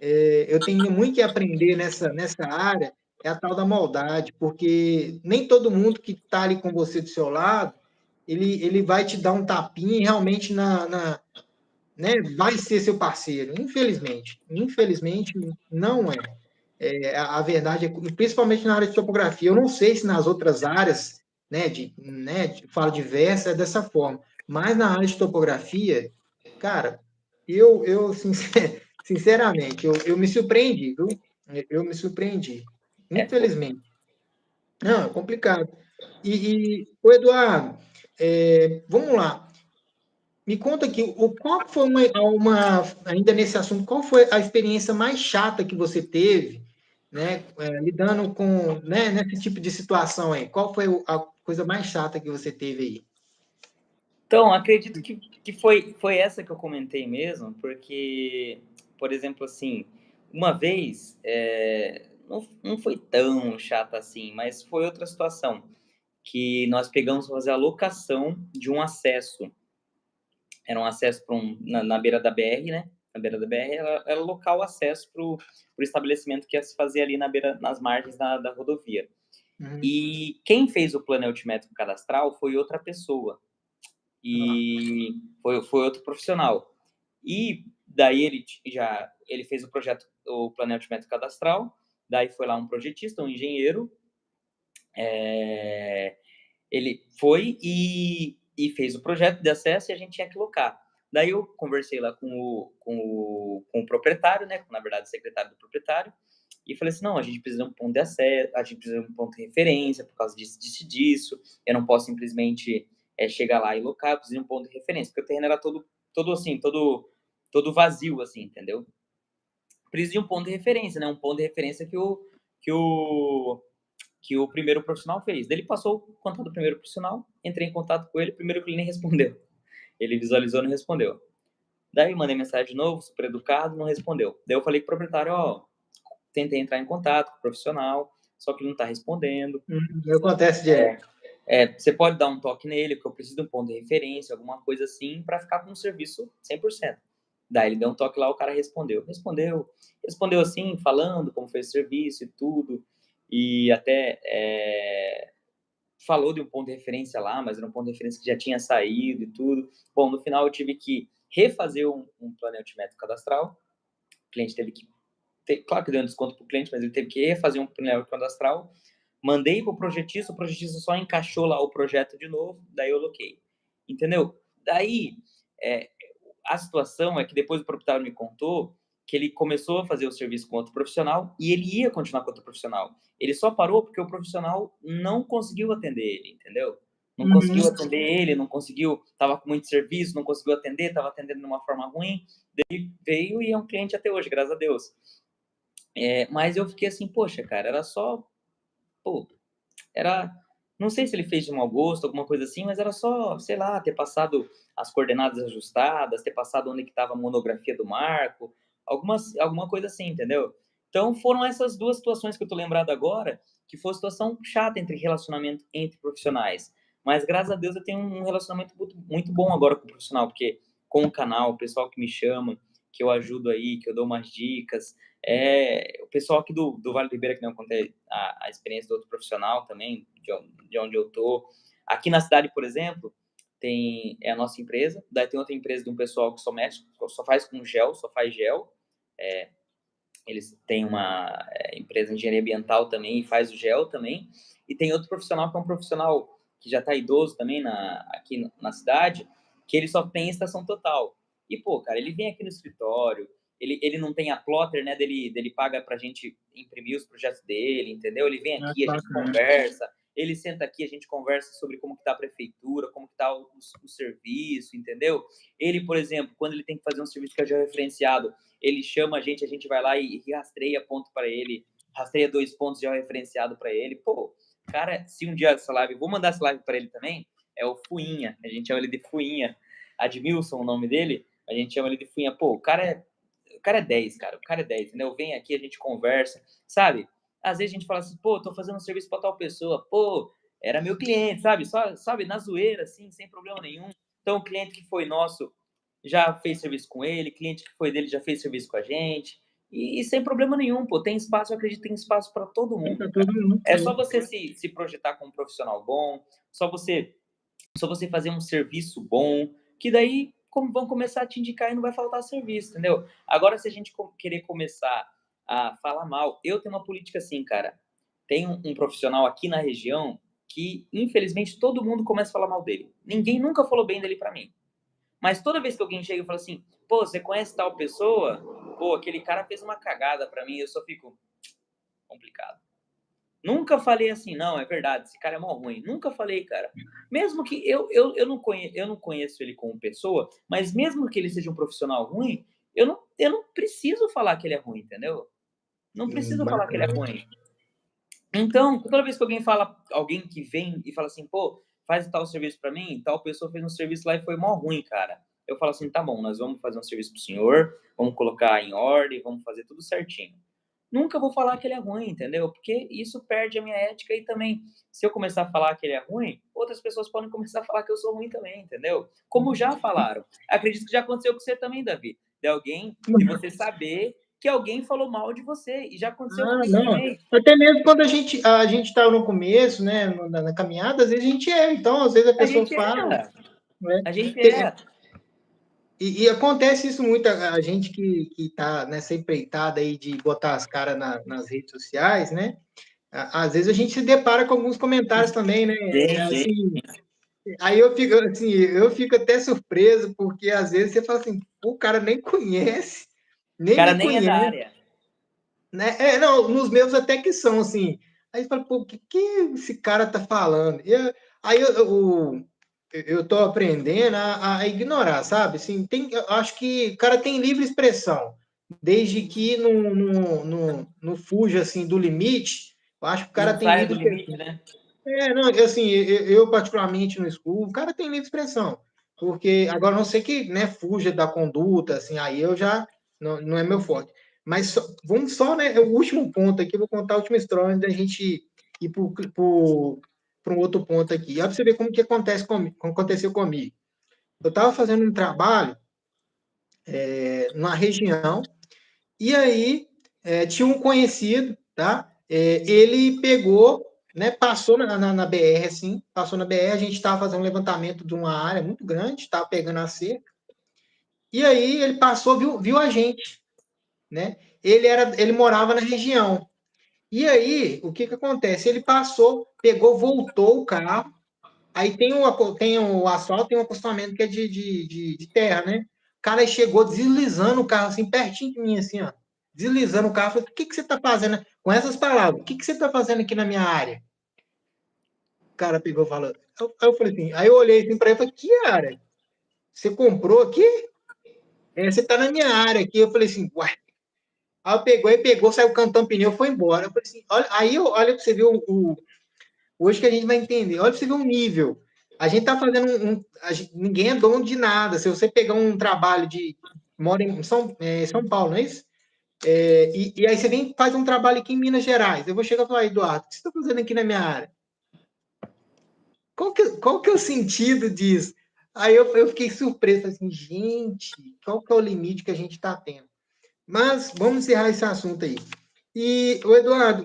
Eu tenho muito que aprender nessa área, é a tal da maldade, porque nem todo mundo que está ali com você do seu lado, ele vai te dar um tapinha e realmente né, vai ser seu parceiro. Infelizmente não é. A verdade é, principalmente na área de topografia, eu não sei se nas outras áreas, fala diversa, é dessa forma, mas na área de topografia, cara, eu sinceramente, eu me surpreendi, viu? Eu me surpreendi. Fogo. Infelizmente. Não, é complicado. O Eduardo, vamos lá. Me conta aqui, qual foi ainda nesse assunto, qual foi a experiência mais chata que você teve, né, lidando com, né, nesse tipo de situação aí? Qual foi a coisa mais chata que você teve aí? Então, acredito que foi essa que eu comentei mesmo, porque, por exemplo, assim, uma vez, não foi tão chata assim, mas foi outra situação, que nós pegamos para fazer a locação de um acesso. Era um acesso na beira da BR, né? Na beira da BR era local acesso para o estabelecimento que ia se fazer ali nas margens da rodovia. Uhum. E quem fez o plano altimétrico cadastral foi outra pessoa. Ah, E foi outro profissional. E daí ele fez o projeto, o plano altimétrico cadastral, daí foi lá um projetista, um engenheiro, ele foi e fez o projeto de acesso e a gente tinha que locar. Daí eu conversei lá com o proprietário, né, na verdade, o secretário do proprietário, e falei assim: não, a gente precisa de um ponto de acesso, a gente precisa de um ponto de referência por causa disso. Eu não posso simplesmente chegar lá e locar, eu preciso de um ponto de referência, porque o terreno era todo assim, todo vazio, assim, entendeu? Preciso de um ponto de referência, né? Um ponto de referência que o, que o primeiro profissional fez. Daí ele passou o contato do primeiro profissional, entrei em contato com ele, primeiro que ele nem respondeu. Ele visualizou e não respondeu. Daí mandei mensagem de novo, super educado, não respondeu. Daí eu falei com o proprietário, tentei entrar em contato com o profissional, só que ele não está respondendo. acontece direto. Você pode dar um toque nele, porque eu preciso de um ponto de referência, alguma coisa assim, para ficar com o serviço 100%. Daí ele deu um toque lá, o cara respondeu assim, falando como fez o serviço e tudo, e até falou de um ponto de referência lá, mas era um ponto de referência que já tinha saído e tudo. Bom, no final eu tive que refazer um plano altimétrico cadastral, o cliente teve que claro que deu um desconto para o cliente, mas ele teve que refazer um plano cadastral. Mandei para o projetista só encaixou lá o projeto de novo, daí eu loquei. Entendeu? Daí, a situação é que depois o proprietário me contou que ele começou a fazer o serviço com outro profissional e ele ia continuar com outro profissional. Ele só parou porque o profissional não conseguiu atender ele, entendeu? Não conseguiu Uhum. atender ele, não conseguiu, estava com muito serviço, não conseguiu atender, estava atendendo de uma forma ruim. Daí veio e é um cliente até hoje, graças a Deus. Mas eu fiquei assim, poxa, cara, era só. Pô, era. Não sei se ele fez de mau gosto, alguma coisa assim, mas era só, sei lá, ter passado as coordenadas ajustadas, ter passado onde que estava a monografia do marco, alguma coisa assim, entendeu? Então foram essas duas situações que eu tô lembrado agora, que foi uma situação chata entre relacionamento entre profissionais. Mas graças a Deus eu tenho um relacionamento muito, muito bom agora com o profissional, porque com o canal, o pessoal que me chama, que eu ajudo aí, que eu dou umas dicas, o pessoal aqui do Vale do Ribeira, que não contei a experiência do outro profissional também, de onde eu tô. Aqui na cidade, por exemplo, tem a nossa empresa, daí tem outra empresa de um pessoal que só faz com gel, só faz gel. Eles têm uma empresa de engenharia ambiental também e faz o gel também. E tem outro profissional que é um profissional que já está idoso também aqui na cidade, que ele só tem estação total. E, pô, cara, ele vem aqui no escritório, ele não tem a plotter, né, dele paga pra gente imprimir os projetos dele, entendeu? Ele vem Ah, aqui, a gente bacana. conversa, ele senta aqui, a gente conversa sobre como que tá a prefeitura, como que tá o serviço, entendeu? Ele, por exemplo, quando ele tem que fazer um serviço que é georreferenciado, ele chama a gente vai lá e rastreia ponto para ele, rastreia 2 pontos georreferenciado para ele. Pô, cara, se um dia essa live, vou mandar essa live para ele também, é o Fuinha, a gente chama ele de Fuinha, Admilson, o nome dele, a gente chama ele de Fuinha. Pô, o cara é 10, cara, o cara é 10, entendeu? Vem aqui, a gente conversa, sabe? Às vezes a gente fala assim, pô, tô fazendo um serviço para tal pessoa, pô, era meu cliente, sabe? Só, sabe, na zoeira, assim, sem problema nenhum. Então, o cliente que foi nosso já fez serviço com ele, cliente que foi dele já fez serviço com a gente, e sem problema nenhum, pô, tem espaço, eu acredito que tem espaço para todo Tem para mundo, cara. todo mundo. É só você se projetar como um profissional bom, só você fazer um serviço bom, que daí vão começar a te indicar e não vai faltar serviço, entendeu? Agora, se a gente querer começar a falar mal, eu tenho uma política assim, cara. Tem um profissional aqui na região que, infelizmente, todo mundo começa a falar mal dele. Ninguém nunca falou bem dele para mim. Mas toda vez que alguém chega e fala assim, pô, você conhece tal pessoa? Pô, aquele cara fez uma cagada para mim, eu só fico complicado. Nunca falei assim, não, é verdade, esse cara é mó ruim. Nunca falei, cara. Mesmo que eu não conheço ele como pessoa, mas mesmo que ele seja um profissional ruim, eu não preciso falar que ele é ruim, entendeu? Não preciso falar que ele é Bacana. ruim. Então, toda vez que alguém que vem e fala assim, pô, faz tal serviço pra mim, tal pessoa fez um serviço lá e foi mó ruim, cara. Eu falo assim, tá bom, nós vamos fazer um serviço pro senhor, vamos colocar em ordem, vamos fazer tudo certinho. Nunca vou falar que ele é ruim, entendeu? Porque isso perde a minha ética e também, se eu começar a falar que ele é ruim, outras pessoas podem começar a falar que eu sou ruim também, entendeu? Como já falaram. Acredito que já aconteceu com você também, Davi. De você saber que alguém falou mal de você. E já aconteceu Ah, comigo não. também. Até mesmo quando a gente tá no começo, né, na caminhada, às vezes a gente é. Então, às vezes a A pessoa gente fala, é. né? A gente Tem- é. e acontece isso muito, a gente que tá nessa empreitada aí de botar as caras nas redes sociais, né? Às vezes a gente se depara com alguns comentários também, né? Sim, sim. Assim, aí eu fico até surpreso, porque às vezes você fala assim, o cara nem conhece, O nem cara me nem é da conhece, área. né? Não, nos meus até que são, assim. Aí você fala, pô, o que esse cara tá falando? Aí eu tô aprendendo a ignorar, sabe? Assim, eu acho que o cara tem livre expressão, desde que não fuja, assim, do limite, eu acho que o cara Não tem sai do livre limite, expressão. né? Não, assim, eu particularmente no school, o cara tem livre expressão, porque agora a não sei que, né, fuja da conduta, assim, aí eu já não é meu forte. Mas vamos só, né, o último ponto aqui, eu vou contar a última história antes da gente ir para um outro ponto aqui. Olha para você ver como que aconteceu comigo. Eu estava fazendo um trabalho numa região, e aí tinha um conhecido, tá? Ele pegou, né? Passou na BR, assim, passou na BR, a gente estava fazendo um levantamento de uma área muito grande, estava pegando a cerca, e aí ele passou, viu a gente, né? Ele morava na região. E aí, o que que acontece? Ele passou, pegou, voltou o carro, aí tem o asfalto, tem um acostamento que é de terra, né? O cara chegou deslizando o carro assim, pertinho de mim, assim, ó. Deslizando o carro. Falei, o que que você tá fazendo? Com essas palavras, o que que você tá fazendo aqui na minha área? O cara pegou e falou. Aí eu falei assim, aí eu olhei assim pra ele e falei, que área? Você comprou aqui? Você tá na minha área aqui. Eu falei assim, uai. Aí eu pegou, saiu cantando pneu, foi embora. Eu falei assim, olha pra você ver hoje que a gente vai entender. Olha pra você ver o nível. A gente tá fazendo ninguém é dono de nada. Se você pegar um trabalho mora em São Paulo, não é isso? E aí você vem faz um trabalho aqui em Minas Gerais. Eu vou chegar e falar, Eduardo, o que você está fazendo aqui na minha área? Qual que é o sentido disso? Aí eu fiquei surpreso, falei assim, gente, qual que é o limite que a gente está tendo? Mas vamos encerrar esse assunto aí. E, o Eduardo,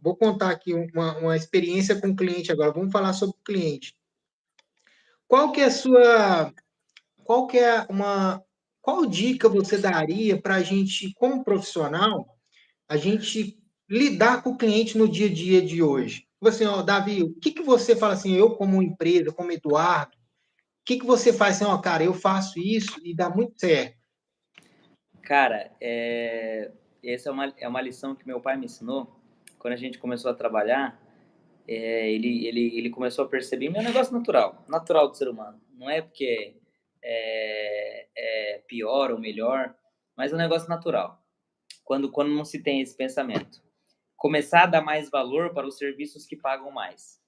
vou contar aqui uma experiência com o cliente agora. Vamos falar sobre o cliente. Qual que é a sua, qual que é qual dica você daria para a gente, como profissional, a gente lidar com o cliente no dia a dia de hoje? Você, ó, Davi, o que que você fala assim, eu como empresa, como Eduardo, o que que você faz assim, ó, cara, eu faço isso e dá muito certo? Cara, essa é uma lição que meu pai me ensinou. Quando a gente começou a trabalhar, ele começou a perceber, é um negócio natural do ser humano. Não é porque é pior ou melhor, mas é um negócio natural. Quando não se tem esse pensamento. Começar a dar mais valor para os serviços que pagam mais.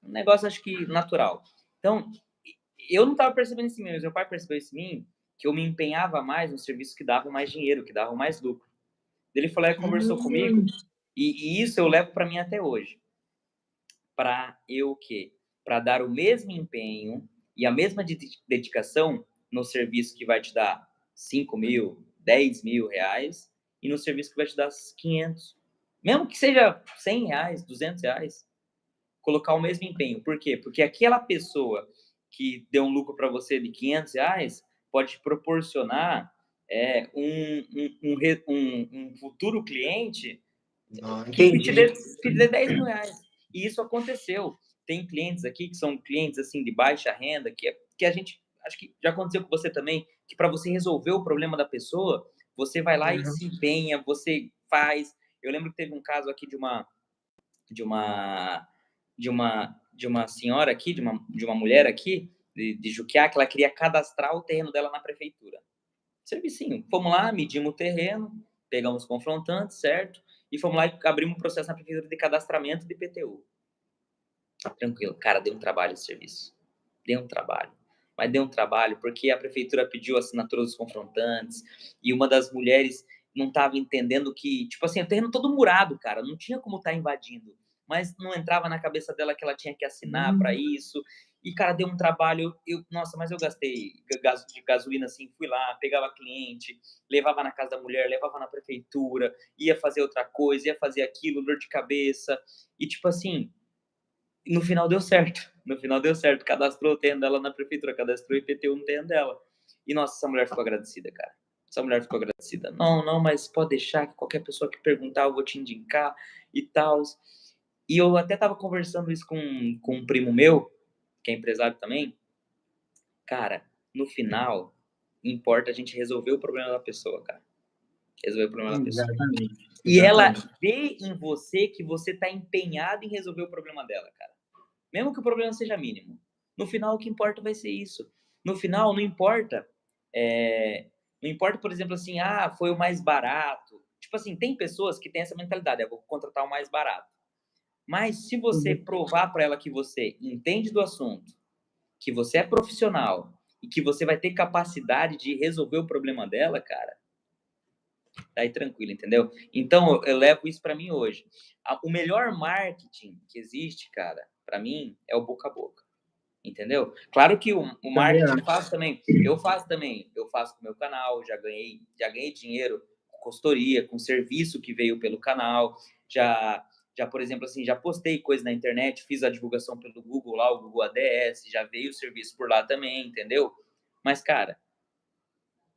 Um negócio, acho que, natural. Então, eu não estava percebendo isso em mim, mas meu pai percebeu isso em mim, que eu me empenhava mais nos serviços que davam mais dinheiro, que davam mais lucro. Ele falou, conversou comigo, Hum, e isso eu levo para mim até hoje. Para eu o quê? Para dar o mesmo empenho e a mesma dedicação no serviço que vai te dar 5.000, 10.000 reais e no serviço que vai te dar 500. Mesmo que seja 100 reais, 200 reais, colocar o mesmo empenho. Por quê? Porque aquela pessoa que deu um lucro para você de 500 reais pode te proporcionar um futuro cliente não, que te dê, entendi. que te dê 10.000 reais. E isso aconteceu. Tem clientes aqui que são clientes assim de baixa renda, que a gente, acho que já aconteceu com você também, que para você resolver o problema da pessoa, você vai lá e Uhum. se empenha, você faz. Eu lembro que teve um caso aqui de uma senhora aqui, de uma mulher aqui, de Juquiá, que ela queria cadastrar o terreno dela na prefeitura. Servicinho. Fomos lá, medimos o terreno, pegamos os confrontantes, certo? E fomos lá e abrimos um processo na prefeitura de cadastramento de IPTU. Tranquilo. Cara, deu um trabalho esse serviço. Deu um trabalho. Mas deu um trabalho porque a prefeitura pediu a assinatura dos confrontantes e uma das mulheres não estava entendendo que, tipo assim, o terreno todo murado, cara, não tinha como estar invadindo. Mas não entrava na cabeça dela que ela tinha que assinar para isso. E, cara, deu um trabalho. Nossa, mas eu gastei de gasolina, assim, fui lá, pegava cliente, levava na casa da mulher, levava na prefeitura, ia fazer outra coisa, ia fazer aquilo, dor de cabeça. E, tipo assim, no final deu certo. No final deu certo. Cadastrou o terreno dela na prefeitura, cadastrou o IPTU no terreno dela. E, nossa, essa mulher ficou agradecida, cara. Essa mulher ficou agradecida. Não, mas pode deixar que qualquer pessoa que perguntar eu vou te indicar e tal. E eu até tava conversando isso com um primo meu, que é empresário também. Cara, no final, importa a gente resolver o problema da pessoa, cara. Resolver o problema da pessoa. Exatamente. E ela vê em você que você tá empenhado em resolver o problema dela, cara. Mesmo que o problema seja mínimo. No final, o que importa vai ser isso. No final, não importa, não importa, por exemplo, assim, foi o mais barato. Tipo assim, tem pessoas que têm essa mentalidade, vou contratar o mais barato. Mas se você provar para ela que você entende do assunto, que você é profissional e que você vai ter capacidade de resolver o problema dela, cara, tá aí tranquilo, entendeu? Então, eu levo isso para mim hoje. O melhor marketing que existe, cara, para mim, é o boca a boca. Entendeu? Claro que o marketing eu faço também. Eu faço com o meu canal, já ganhei dinheiro com consultoria, com serviço que veio pelo canal. Já, por exemplo, assim, já postei coisa na internet, fiz a divulgação pelo Google lá, o Google ADS, já veio o serviço por lá também, entendeu? Mas, cara,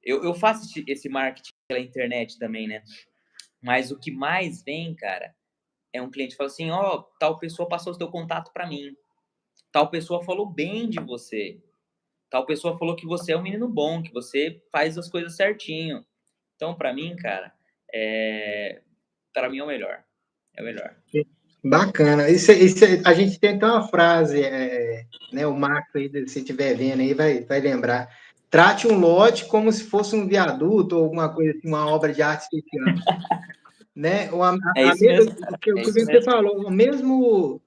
eu faço esse marketing pela internet também, né? Mas o que mais vem, cara, é um cliente que fala assim, tal pessoa passou o seu contato para mim. Tal pessoa falou bem de você. Tal pessoa falou que você é um menino bom, que você faz as coisas certinho. Então, para mim, cara, para mim é o melhor. É o melhor. Bacana. A gente tem até uma frase, né? O Marcos aí, se estiver vendo aí, vai lembrar. Trate um lote como se fosse um viaduto ou alguma coisa assim, uma obra de arte especial. Né? É isso mesmo, cara. O que você falou, o mesmo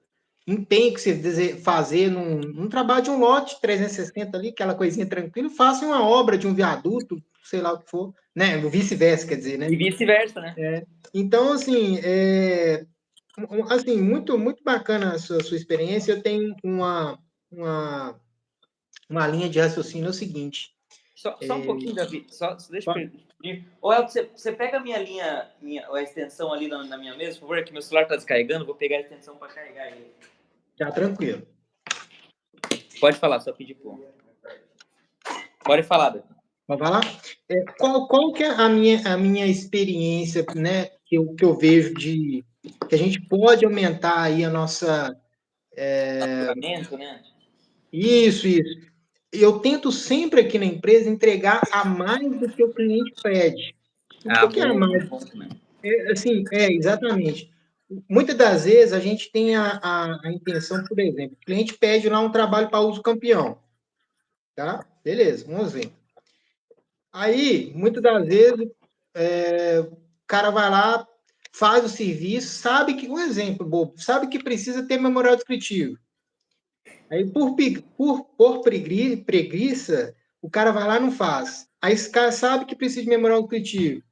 empenho que você fazer num trabalho de um lote 360 ali, aquela coisinha tranquila, faça uma obra de um viaduto, sei lá o que for, né? Vice-versa, quer dizer, né? E vice-versa, né? Então, assim, muito, muito bacana a sua experiência. Eu tenho uma linha de raciocínio, é o seguinte. Só um pouquinho, Davi. Só deixa eu pedir. Ô, Elton, você pega a minha linha, a extensão ali na minha mesa, por favor, que meu celular tá descarregando, vou pegar a extensão para carregar ele. Tá tranquilo. Pode falar, só pedir por. Pode falar, Davi. Vamos falar? Qual que é a minha experiência, né, que eu vejo que a gente pode aumentar aí a nossa... Faturamento, né? Isso. Eu tento sempre aqui na empresa entregar a mais do que o cliente pede. O que é a mais? Exatamente. Muitas das vezes a gente tem a intenção, por exemplo, o cliente pede lá um trabalho para uso campeão. Tá? Beleza, vamos ver. Aí, muitas das vezes, o cara vai lá, faz o serviço, sabe que, um exemplo bobo, sabe que precisa ter memorial descritivo. Aí, por preguiça, o cara vai lá e não faz. Aí, esse cara sabe que precisa de memorial descritivo.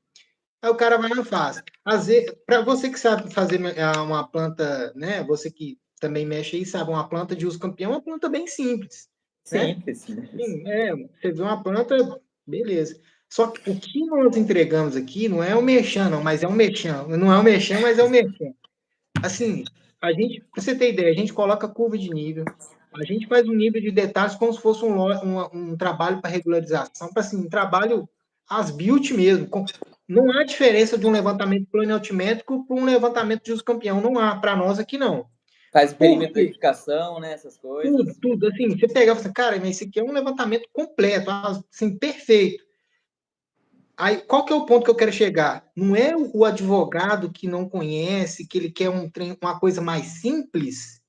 Aí, o cara vai lá e não faz. Às vezes, para você que sabe fazer uma planta, né? Você que também mexe aí, sabe, uma planta de uso campeão é uma planta bem simples. Simples. Sim, você vê uma planta, beleza. Só que o que nós entregamos aqui não é o merchan, não, mas é um merchan. Não é o merchan, mas é o merchan. Assim, pra você ter ideia, a gente coloca curva de nível, a gente faz um nível de detalhes como se fosse um trabalho para regularização, para assim, um trabalho as-built mesmo. Não há diferença de um levantamento planimétrico para um levantamento de uso campeão. Não há, para nós aqui não. Faz perímetro de edificação, né? Essas coisas. Tudo. Assim, você pegava e cara, mas esse aqui é um levantamento completo, assim, perfeito. Aí, qual que é o ponto que eu quero chegar? Não é o advogado que não conhece, que ele quer uma coisa mais simples,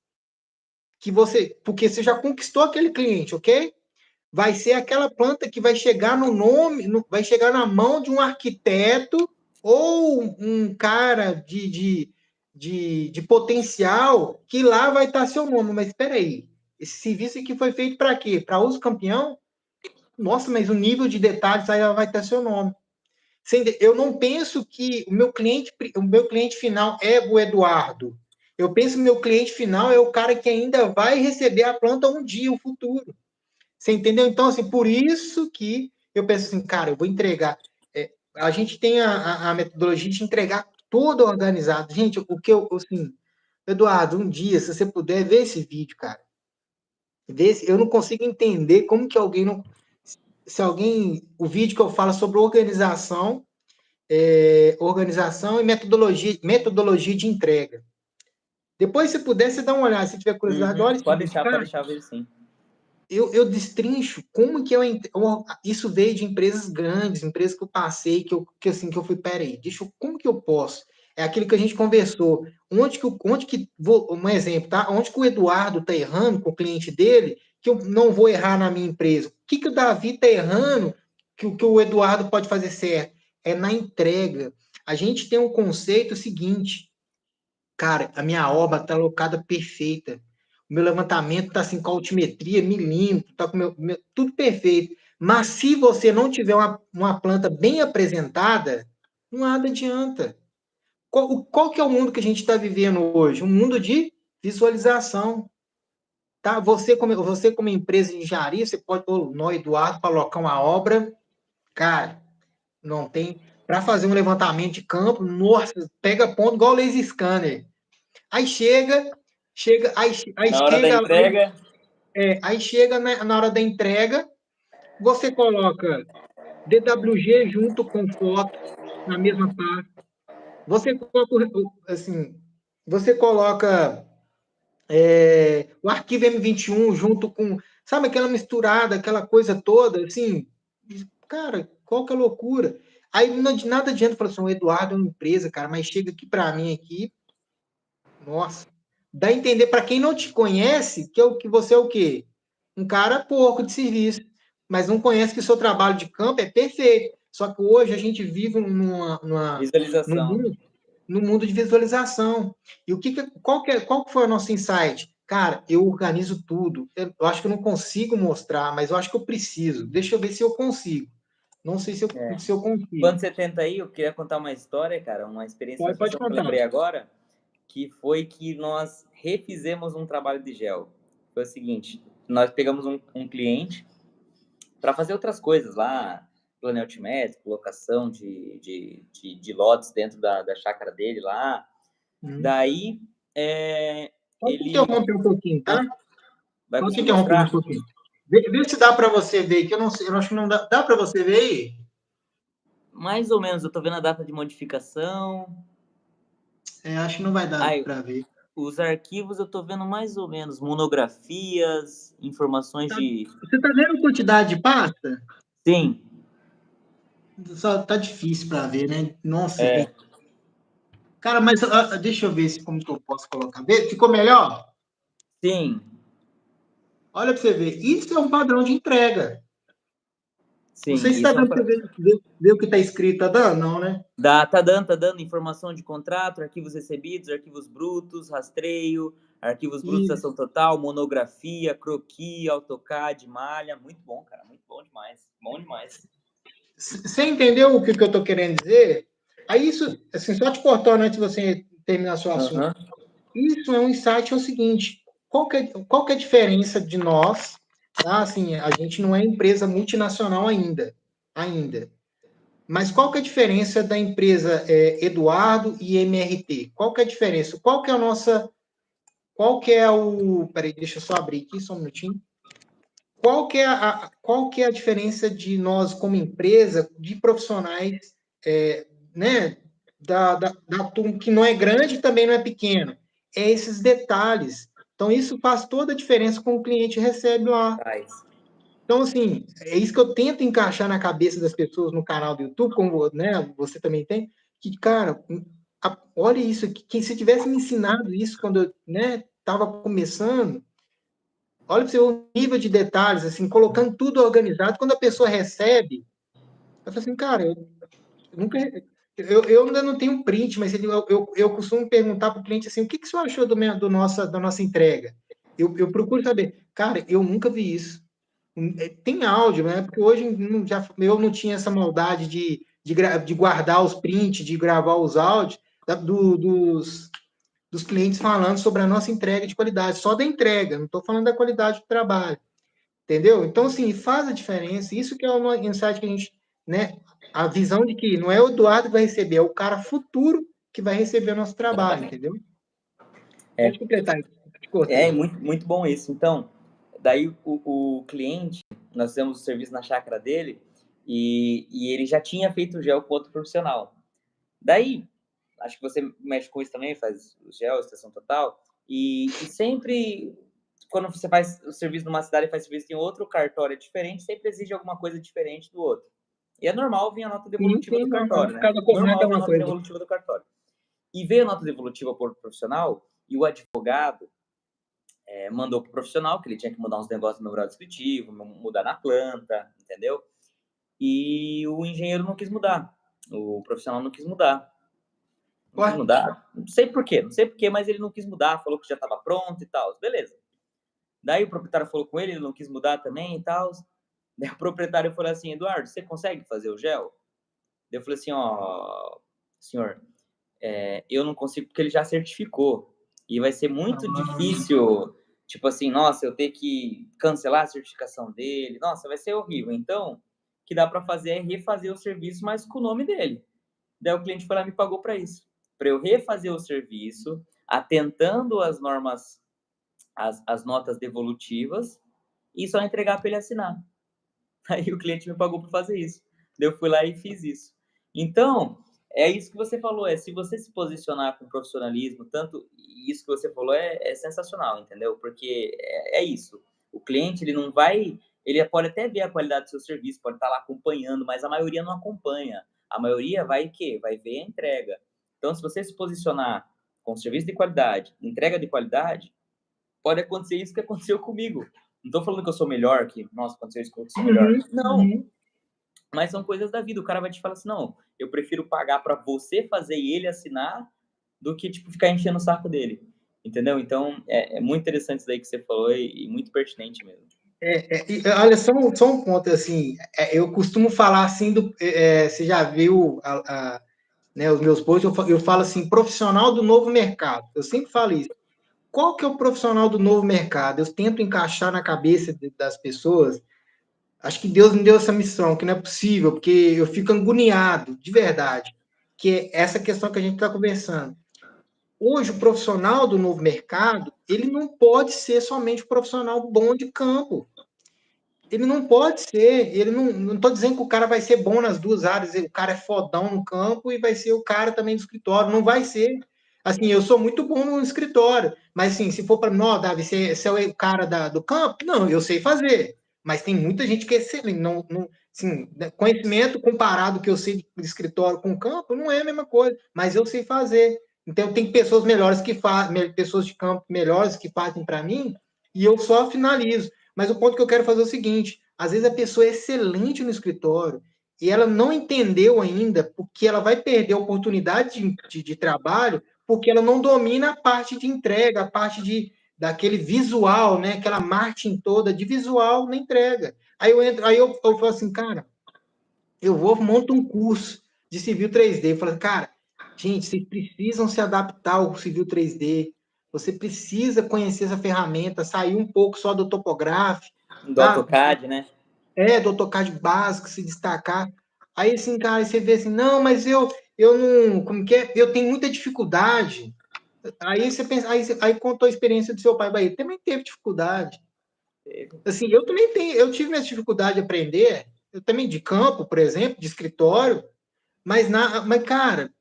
porque você já conquistou aquele cliente, ok? Vai ser aquela planta que vai chegar no nome, vai chegar na mão de um arquiteto ou um cara de potencial, que lá vai estar seu nome. Mas espera aí, esse serviço aqui foi feito para quê? Para uso campeão? Nossa, mas o nível de detalhes aí vai ter seu nome. Eu não penso que o meu cliente final é o Eduardo. Eu penso que o meu cliente final é o cara que ainda vai receber a planta um dia, no futuro. Você entendeu? Então, assim, por isso que eu penso assim, cara, eu vou entregar. A gente tem a metodologia de entregar tudo organizado. Gente, o que eu, assim, Eduardo, um dia, se você puder ver esse vídeo, cara, eu não consigo entender como que alguém não. Se alguém. O vídeo que eu falo sobre organização e metodologia de entrega. Depois, se puder, você dá uma olhada, se tiver curiosidade, olha esse vídeo. Pode deixar ver sim. Eu destrincho como que isso veio de empresas grandes, empresas que eu passei, que eu fui, peraí, como que eu posso? É aquilo que a gente conversou. Um exemplo, tá? Onde que o Eduardo está errando com o cliente dele, que eu não vou errar na minha empresa? O que o Davi está errando, que o Eduardo pode fazer certo? É na entrega. A gente tem um conceito seguinte, cara, a minha obra está alocada perfeita. O meu levantamento está assim, com altimetria, milímetro, está com tudo perfeito. Mas se você não tiver uma planta bem apresentada, nada adianta. Qual que é o mundo que a gente está vivendo hoje? Um mundo de visualização. Tá? Você como empresa de engenharia, você pode, nós, Eduardo, para alocar uma obra, cara, não tem. Para fazer um levantamento de campo, nossa, pega ponto igual laser scanner. Aí na hora da entrega. Aí chega na hora da entrega, você coloca DWG junto com foto na mesma pasta. Você coloca, assim, você coloca o arquivo M21 junto com, sabe, aquela misturada, aquela coisa toda, assim, cara, qual que é a loucura? Aí nada adianta falar assim, o Eduardo é uma empresa, cara, mas chega aqui para mim aqui, nossa, dá a entender para quem não te conhece que você é o quê? Um cara porco de serviço, mas não conhece que o seu trabalho de campo é perfeito. Só que hoje a gente vive Visualização. num mundo de visualização. E qual que foi o nosso insight? Cara, eu organizo tudo. Eu acho que eu não consigo mostrar, mas eu acho que eu preciso. Deixa eu ver se eu consigo. Não sei se eu consigo. Quando você tenta aí, eu queria contar uma história, cara, uma experiência Pode que eu lembrei agora, que foi que nós refizemos um trabalho de gel. Foi o seguinte, nós pegamos um cliente para fazer outras coisas lá, plano altimétrico, locação de lotes dentro da chácara dele lá. Daí, Pode interromper um pouquinho, tá? Vai Pode conseguir interromper mostrar? um pouquinho. Vê se dá para você ver, que eu não sei, eu acho que não dá. Dá para você ver aí? Mais ou menos, eu tô vendo a data de modificação. Acho que não vai dar para ver. Os arquivos eu tô vendo mais ou menos, monografias, informações de... Você tá vendo a quantidade de pasta? Sim. Só tá difícil para ver, né? Nossa, cara, mas deixa eu ver como que eu posso colocar. Ficou melhor? Sim. Olha para você ver. Isso é um padrão de entrega. Sim. Não sei se está dando para ver o que está escrito. Tá dando? Não, né? Tá dando informação de contrato, arquivos recebidos, arquivos brutos, rastreio, arquivos brutos, ação total, monografia, croquis, AutoCAD, malha. Muito bom, cara. Muito bom demais. Bom demais. Você entendeu o que eu estou querendo dizer? Aí isso, assim, só te cortando antes de você terminar seu assunto. Isso é um insight, é o seguinte, qual que é a diferença de nós, tá? Assim, a gente não é empresa multinacional ainda. Mas qual que é a diferença da empresa Eduardo e MRT? Qual que é a diferença? Peraí, deixa eu só abrir aqui, só um minutinho. Qual que é a diferença de nós, como empresa, de profissionais, né, da turma, que não é grande e também não é pequeno? É esses detalhes. Então, isso faz toda a diferença com o cliente recebe lá. Então, assim, é isso que eu tento encaixar na cabeça das pessoas no canal do YouTube, como, né, você também tem, que, cara, olha isso aqui, que se tivesse me ensinado isso quando eu, né, estava começando, olha para você o nível de detalhes, assim, colocando tudo organizado, quando a pessoa recebe, eu falo assim, cara, eu nunca... Eu ainda não tenho print, mas eu costumo perguntar para o cliente assim, o que você achou da nossa entrega? Eu procuro saber. Cara, eu nunca vi isso. Tem áudio, né? Porque hoje eu não tinha essa maldade de guardar os prints, de gravar os áudios dos clientes falando sobre a nossa entrega de qualidade, só da entrega, não estou falando da qualidade do trabalho. Entendeu? Então, assim, faz a diferença. Isso que é uma insight que a gente, né? A visão de que não é o Eduardo que vai receber, é o cara futuro que vai receber o nosso trabalho, Exatamente. entendeu? É, Pode completar, te é cortei. muito, muito bom isso. Então, daí o cliente, nós fizemos o serviço na chácara dele e ele já tinha feito o gel com outro profissional. Daí, acho que você mexe com isso também, faz o gel, estação total, e sempre, quando você faz o serviço numa cidade e faz serviço em outro cartório diferente, sempre exige alguma coisa diferente do outro. E é normal vir a nota Sim, devolutiva sim, do normal. cartório, né? Cada comando é Normal vir a uma nota coisa. devolutiva do cartório. E veio a nota devolutiva por profissional e o advogado mandou pro profissional que ele tinha que mudar uns negócios no memorial descritivo, mudar na planta, entendeu? E o engenheiro não quis mudar. O profissional não quis mudar. Não Ué, quis mudar. Não sei por quê, não sei por quê, mas ele não quis mudar, falou que já estava pronto e tal. Beleza. Daí o proprietário falou com ele, ele não quis mudar também e tal. Daí o proprietário falou assim: Eduardo, você consegue fazer o gel? Daí eu falei assim: ó, senhor, eu não consigo porque ele já certificou. E vai ser muito difícil, tipo assim, nossa, eu ter que cancelar a certificação dele. Nossa, vai ser horrível. Então, o que dá para fazer é refazer o serviço, mas com o nome dele. Daí o cliente foi lá e me pagou para isso. Para eu refazer o serviço, atentando às normas, às notas devolutivas, e só entregar para ele assinar. Aí o cliente me pagou para fazer isso. Daí eu fui lá e fiz isso. Então, é isso que você falou, se você se posicionar com profissionalismo, tanto isso que você falou é sensacional, entendeu? Porque é isso. O cliente, ele não vai, ele pode até ver a qualidade do seu serviço, pode estar lá acompanhando, mas a maioria não acompanha. A maioria vai o quê? Vai ver a entrega. Então, se você se posicionar com serviço de qualidade, entrega de qualidade, pode acontecer isso que aconteceu comigo. Não tô falando que eu sou melhor, que, nossa, aconteceu isso que eu sou melhor. Não. Mas são coisas da vida. O cara vai te falar assim, não, eu prefiro pagar para você fazer e ele assinar do que, tipo, ficar enchendo o saco dele. Entendeu? Então, é muito interessante isso daí que você falou e muito pertinente mesmo. olha, só um ponto, assim, eu costumo falar assim, você já viu né, os meus posts, eu falo assim, profissional do novo mercado. Eu sempre falo isso. Qual que é o profissional do novo mercado? Eu tento encaixar na cabeça das pessoas. Acho que Deus me deu essa missão, que não é possível, porque eu fico agoniado, de verdade, que é essa questão que a gente está conversando. Hoje, o profissional do novo mercado, ele não pode ser somente um profissional bom de campo. Ele não pode ser, ele não estou dizendo que o cara vai ser bom nas duas áreas, o cara é fodão no campo e vai ser o cara também do escritório, não vai ser. Assim, eu sou muito bom no escritório, mas assim, se for para nós, Davi, você é o cara do campo? Não, eu sei fazer, mas tem muita gente que é excelente, assim, conhecimento comparado que eu sei de escritório com campo, não é a mesma coisa, mas eu sei fazer. Então, tem pessoas melhores que fazem, pessoas de campo melhores que fazem para mim, e eu só finalizo. Mas o ponto que eu quero fazer é o seguinte: às vezes a pessoa é excelente no escritório e ela não entendeu ainda porque ela vai perder a oportunidade de trabalho porque ela não domina a parte de entrega, a parte daquele visual, né? Aquela marketing toda de visual na entrega. Aí eu falo assim, cara, eu vou montar um curso de civil 3D. Eu falo, cara, gente, vocês precisam se adaptar ao civil 3D. Você precisa conhecer essa ferramenta, sair um pouco só do topográfico, Do tá? AutoCAD, né? Do AutoCAD básico, se destacar. Aí, assim, cara, você vê assim, não, mas eu não, como que é? Eu tenho muita dificuldade. Aí você pensa, aí contou a experiência do seu pai, Bahia, também teve dificuldade. Assim, eu também tenho, eu tive minha dificuldade de aprender, eu também de campo, por exemplo, de escritório, mas cara,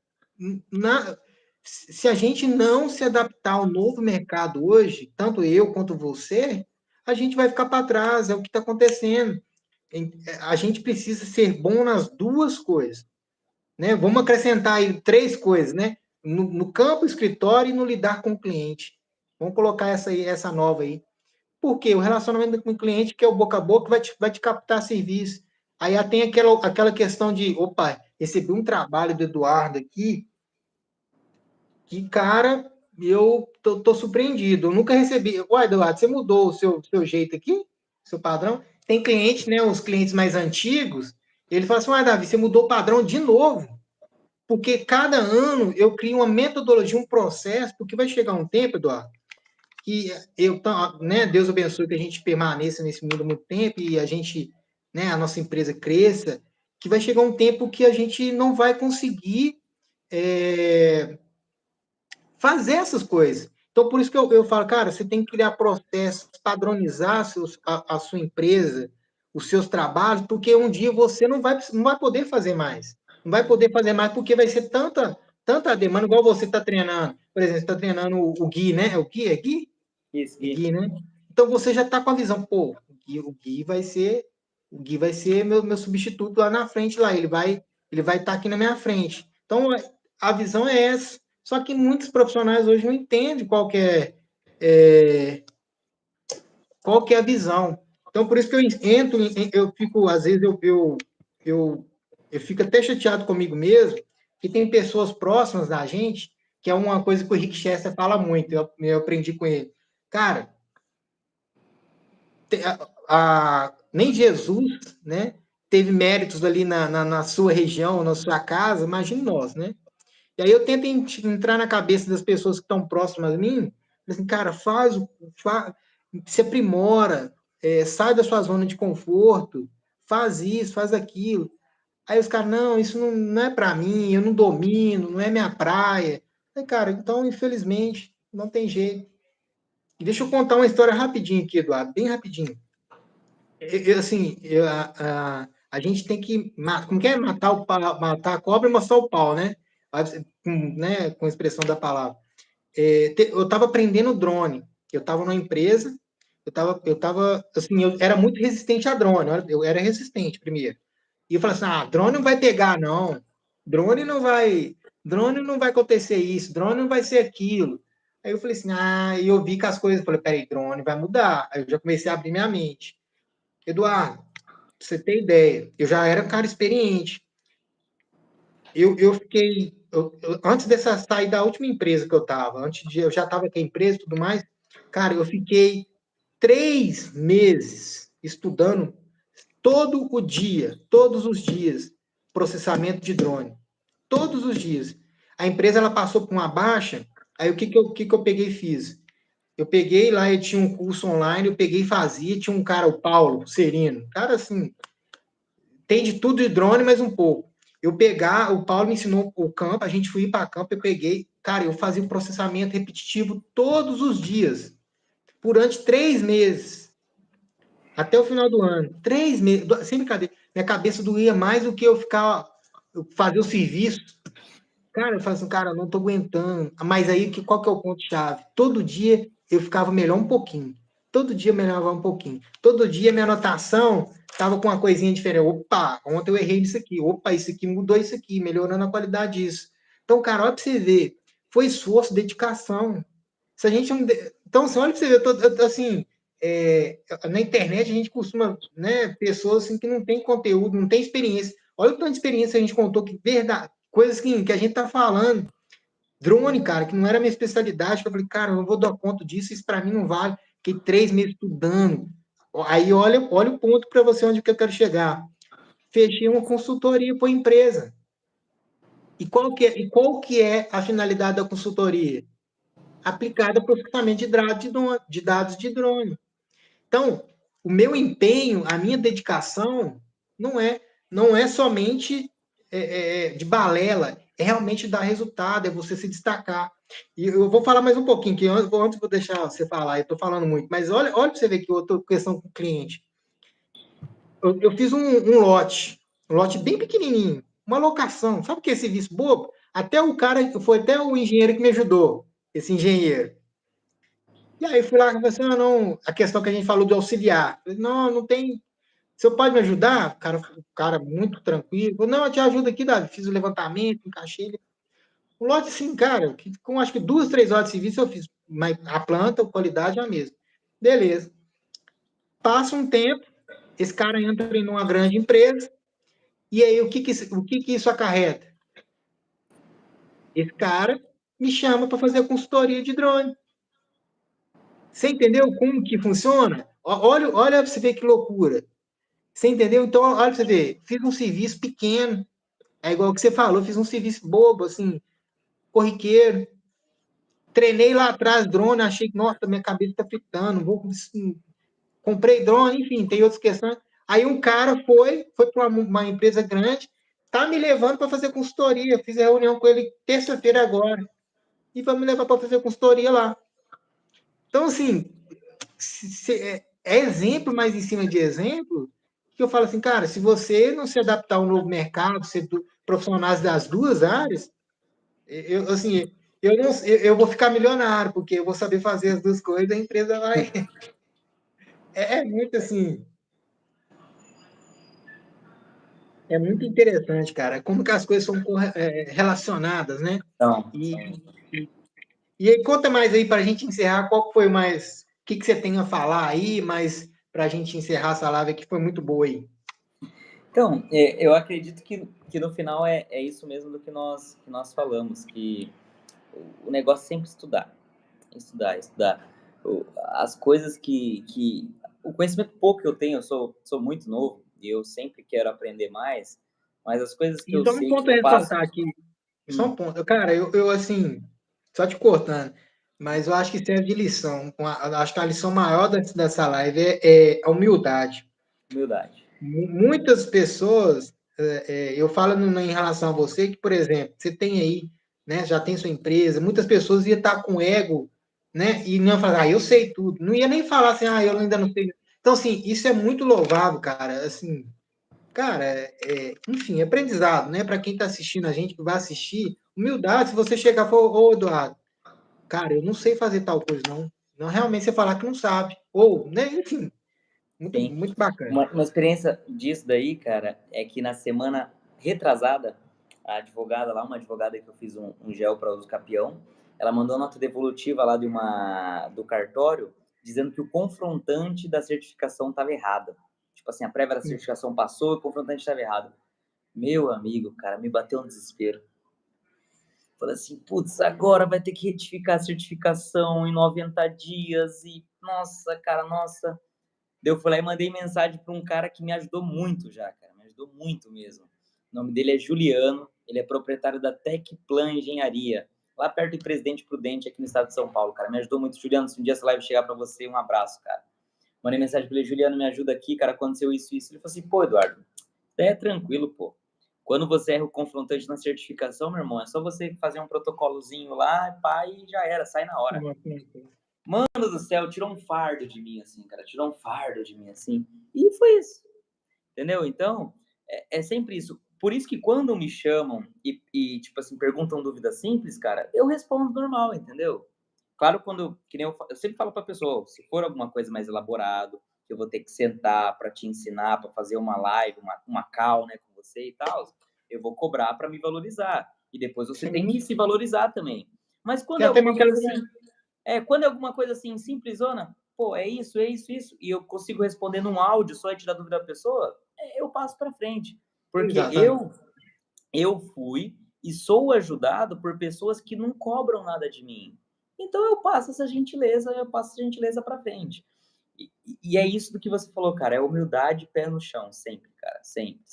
se a gente não se adaptar ao novo mercado hoje, tanto eu quanto você, a gente vai ficar para trás, é o que está acontecendo. A gente precisa ser bom nas duas coisas, né? Vamos acrescentar aí 3 coisas, né? No campo, escritório e no lidar com o cliente. Vamos colocar essa nova aí. Porque o relacionamento com o cliente, que é o boca a boca, vai te captar serviço. Aí tem aquela questão de, opa, recebi um trabalho do Eduardo aqui, que, cara, eu tô surpreendido. Eu nunca recebi. Uai, Eduardo, você mudou o seu jeito aqui? Seu padrão? Tem cliente, né? Os clientes mais antigos, ele fala assim: uai, Davi, você mudou o padrão de novo. Porque cada ano eu crio uma metodologia, um processo, porque vai chegar um tempo, Eduardo, que né, Deus abençoe que a gente permaneça nesse mundo há muito tempo e a gente, né, a nossa empresa cresça, que vai chegar um tempo que a gente não vai conseguir fazer essas coisas. Então, por isso que eu falo, cara, você tem que criar processos, padronizar a sua empresa, os seus trabalhos, porque um dia você não vai poder fazer mais. Não vai poder fazer mais porque vai ser tanta demanda, igual você está treinando. Por exemplo, você está treinando o Gui, né? O Gui, é Gui? Isso, Gui. Gui, né? Então você já está com a visão, pô, o Gui vai ser meu substituto lá na frente lá, ele vai estar aqui na minha frente. Então a visão é essa. Só que muitos profissionais hoje não entendem qual que é a visão. Então por isso que eu fico às vezes eu fico até chateado comigo mesmo, que tem pessoas próximas da gente, que é uma coisa que o Rick Chester fala muito, eu aprendi com ele. Cara, nem Jesus, né, teve méritos ali na sua região, na sua casa, imagine nós, né? E aí eu tento entrar na cabeça das pessoas que estão próximas a mim, assim, cara, se aprimora, sai da sua zona de conforto, faz isso, faz aquilo. Aí os caras, não, isso não é para mim, eu não domino, não é minha praia. Aí, cara, então, infelizmente, não tem jeito. E deixa eu contar uma história rapidinho aqui, Eduardo, bem rapidinho. Assim, a gente tem que como que é matar a cobra e mostrar o pau, né? Com a expressão da palavra. Eu estava aprendendo drone. Eu estava numa empresa, assim, eu era muito resistente a drone. Eu era resistente primeiro. E eu falei assim, drone não vai pegar, não. Drone não vai acontecer isso, drone não vai ser aquilo. Aí eu falei assim, e eu vi que as coisas, eu falei, peraí, drone vai mudar. Aí eu já comecei a abrir minha mente. Eduardo, pra você ter ideia, eu já era um cara experiente. Eu fiquei, antes dessa sair da última empresa que eu estava, eu já estava com a empresa e tudo mais, cara, eu fiquei 3 meses estudando todo o dia, todos os dias, processamento de drone. Todos os dias. A empresa ela passou por uma baixa, aí o que eu peguei e fiz? Eu peguei lá, eu tinha um curso online, eu peguei e fazia, tinha um cara, o Paulo Serino, cara assim, tem de tudo de drone, mas um pouco. O Paulo me ensinou o campo, a gente foi para campo, eu peguei, cara, eu fazia o processamento repetitivo todos os dias, durante 3 meses, até o final do ano. 3 meses, sem brincadeira. Minha cabeça doía mais do que eu fazer o serviço. Cara, eu falo assim, cara, eu não tô aguentando. Mas aí, qual que é o ponto-chave? Todo dia eu ficava melhor um pouquinho. Todo dia eu melhorava um pouquinho. Todo dia minha anotação estava com uma coisinha diferente. Opa, ontem eu errei nisso aqui. Opa, isso aqui mudou isso aqui, melhorando a qualidade disso. Então, cara, olha para você ver. Foi esforço, dedicação. Se a gente não... Então, assim, olha para você ver, assim, na internet a gente costuma, né, pessoas assim, que não têm conteúdo, não têm experiência. Olha o tanto de experiência que a gente contou, que verdade, coisas que a gente tá falando. Drone, cara, que não era minha especialidade, que eu falei, cara, eu não vou dar conta disso, isso para mim não vale. Fiquei 3 meses estudando. Aí olha o ponto para você onde que eu quero chegar. Fechei uma consultoria para a empresa. E qual que é a finalidade da consultoria? Aplicada para o processamento de dados de drone. Então, o meu empenho, a minha dedicação, não é somente de balela, é realmente dar resultado, é você se destacar. E eu vou falar mais um pouquinho, que antes vou deixar você falar, eu estou falando muito, mas olha para você ver que outra questão com o cliente. Eu fiz um lote bem pequenininho, uma locação. Sabe o que é serviço bobo? Foi até o engenheiro que me ajudou, esse engenheiro. E aí fui lá e falei assim, não, a questão que a gente falou de auxiliar. Falei, não tem. Você pode me ajudar? O cara muito tranquilo. Falei, não, eu te ajudo aqui, Davi. Fiz o levantamento, encaixei ele. Um lote assim, cara, que com acho que 2, 3 horas de serviço eu fiz. Mas a planta, a qualidade é a mesma. Beleza. Passa um tempo, esse cara entra em uma grande empresa, e aí o que isso acarreta? Esse cara me chama para fazer consultoria de drone. Você entendeu como que funciona? Olha para você ver que loucura. Você entendeu? Então, olha para você ver. Fiz um serviço pequeno. É igual que você falou, fiz um serviço bobo, assim, corriqueiro. Treinei lá atrás drone, achei que, nossa, minha cabeça está fritando. Assim, comprei drone, enfim, tem outras questões. Aí um cara foi para uma empresa grande, tá me levando para fazer consultoria. Fiz a reunião com ele terça-feira agora. E vai me levar para fazer consultoria lá. Então, assim, é exemplo, mas em cima de exemplo, que eu falo assim, cara, se você não se adaptar ao novo mercado, ser profissionais das duas áreas, assim, eu vou ficar milionário, porque eu vou saber fazer as duas coisas, a empresa vai. É muito assim. É muito interessante, cara, como que as coisas são relacionadas, né? Então, E aí, conta mais aí para a gente encerrar, qual foi mais. O que você tem a falar aí, mas para a gente encerrar essa live que foi muito boa aí. Então, eu acredito que no final é isso mesmo do que nós falamos, que o negócio é sempre estudar. Estudar. As coisas que... O conhecimento pouco que eu tenho, eu sou muito novo, e eu sempre quero aprender mais, mas as coisas que E eu só um sei que ponto a eu passo... ressaltar aqui, só um ponto. Cara, eu assim, só te cortando, mas eu acho que serve de lição. Acho que a lição maior dessa live é a humildade. Humildade. Muitas pessoas, eu falo em relação a você, que, por exemplo, você tem aí, né, já tem sua empresa, muitas pessoas iam estar com ego, né, e não ia falar, eu sei tudo, não ia nem falar assim, eu ainda não sei. Então, assim, isso é muito louvável, cara, assim, cara, enfim, aprendizado, né, para quem está assistindo a gente, que vai assistir, humildade, se você chegar e falar, ô, Eduardo, cara, eu não sei fazer tal coisa, não realmente você falar que não sabe, ou, né, enfim, muito, Sim. muito bacana. Uma experiência disso daí, cara, é que na semana retrasada, a advogada lá, uma advogada que eu fiz um gel para uso capião, ela mandou nota devolutiva lá do cartório, dizendo que o confrontante da certificação estava errado. Tipo assim, a prévia da certificação passou e o confrontante estava errado. Meu amigo, cara, me bateu um desespero. Falei assim, putz, agora vai ter que retificar a certificação em 90 dias e, nossa, cara, nossa... Eu fui lá e mandei mensagem para um cara que me ajudou muito já, cara. Me ajudou muito mesmo. O nome dele é Juliano. Ele é proprietário da Tecplan Engenharia, lá perto de Presidente Prudente, aqui no estado de São Paulo, cara. Me ajudou muito. Juliano, se um dia essa live chegar para você, um abraço, cara. Mandei mensagem para ele, Juliano, me ajuda aqui, cara, aconteceu isso. Ele falou assim, pô, Eduardo, é tranquilo, pô. Quando você erra o confrontante na certificação, meu irmão, é só você fazer um protocolozinho lá, pá, e já era, sai na hora. Mano do céu, tirou um fardo de mim, assim, cara. Tirou um fardo de mim, assim. E foi isso. Entendeu? Então, é sempre isso. Por isso que quando me chamam e, tipo assim, perguntam dúvidas simples, cara, eu respondo normal, entendeu? Claro, que nem eu sempre falo pra pessoa, se for alguma coisa mais elaborado, que eu vou ter que sentar pra te ensinar, pra fazer uma live, uma call, né, com você e tal, eu vou cobrar pra me valorizar. E depois você tem que se valorizar também. Mas quando é alguma coisa assim... quando é alguma coisa assim, simplesona, pô, é isso, e eu consigo responder num áudio só e tirar dúvida da pessoa, eu passo para frente. Porque eu fui e sou ajudado por pessoas que não cobram nada de mim. Então eu passo essa gentileza para frente. E é isso do que você falou, cara, é humildade, pé no chão, sempre, cara, sempre.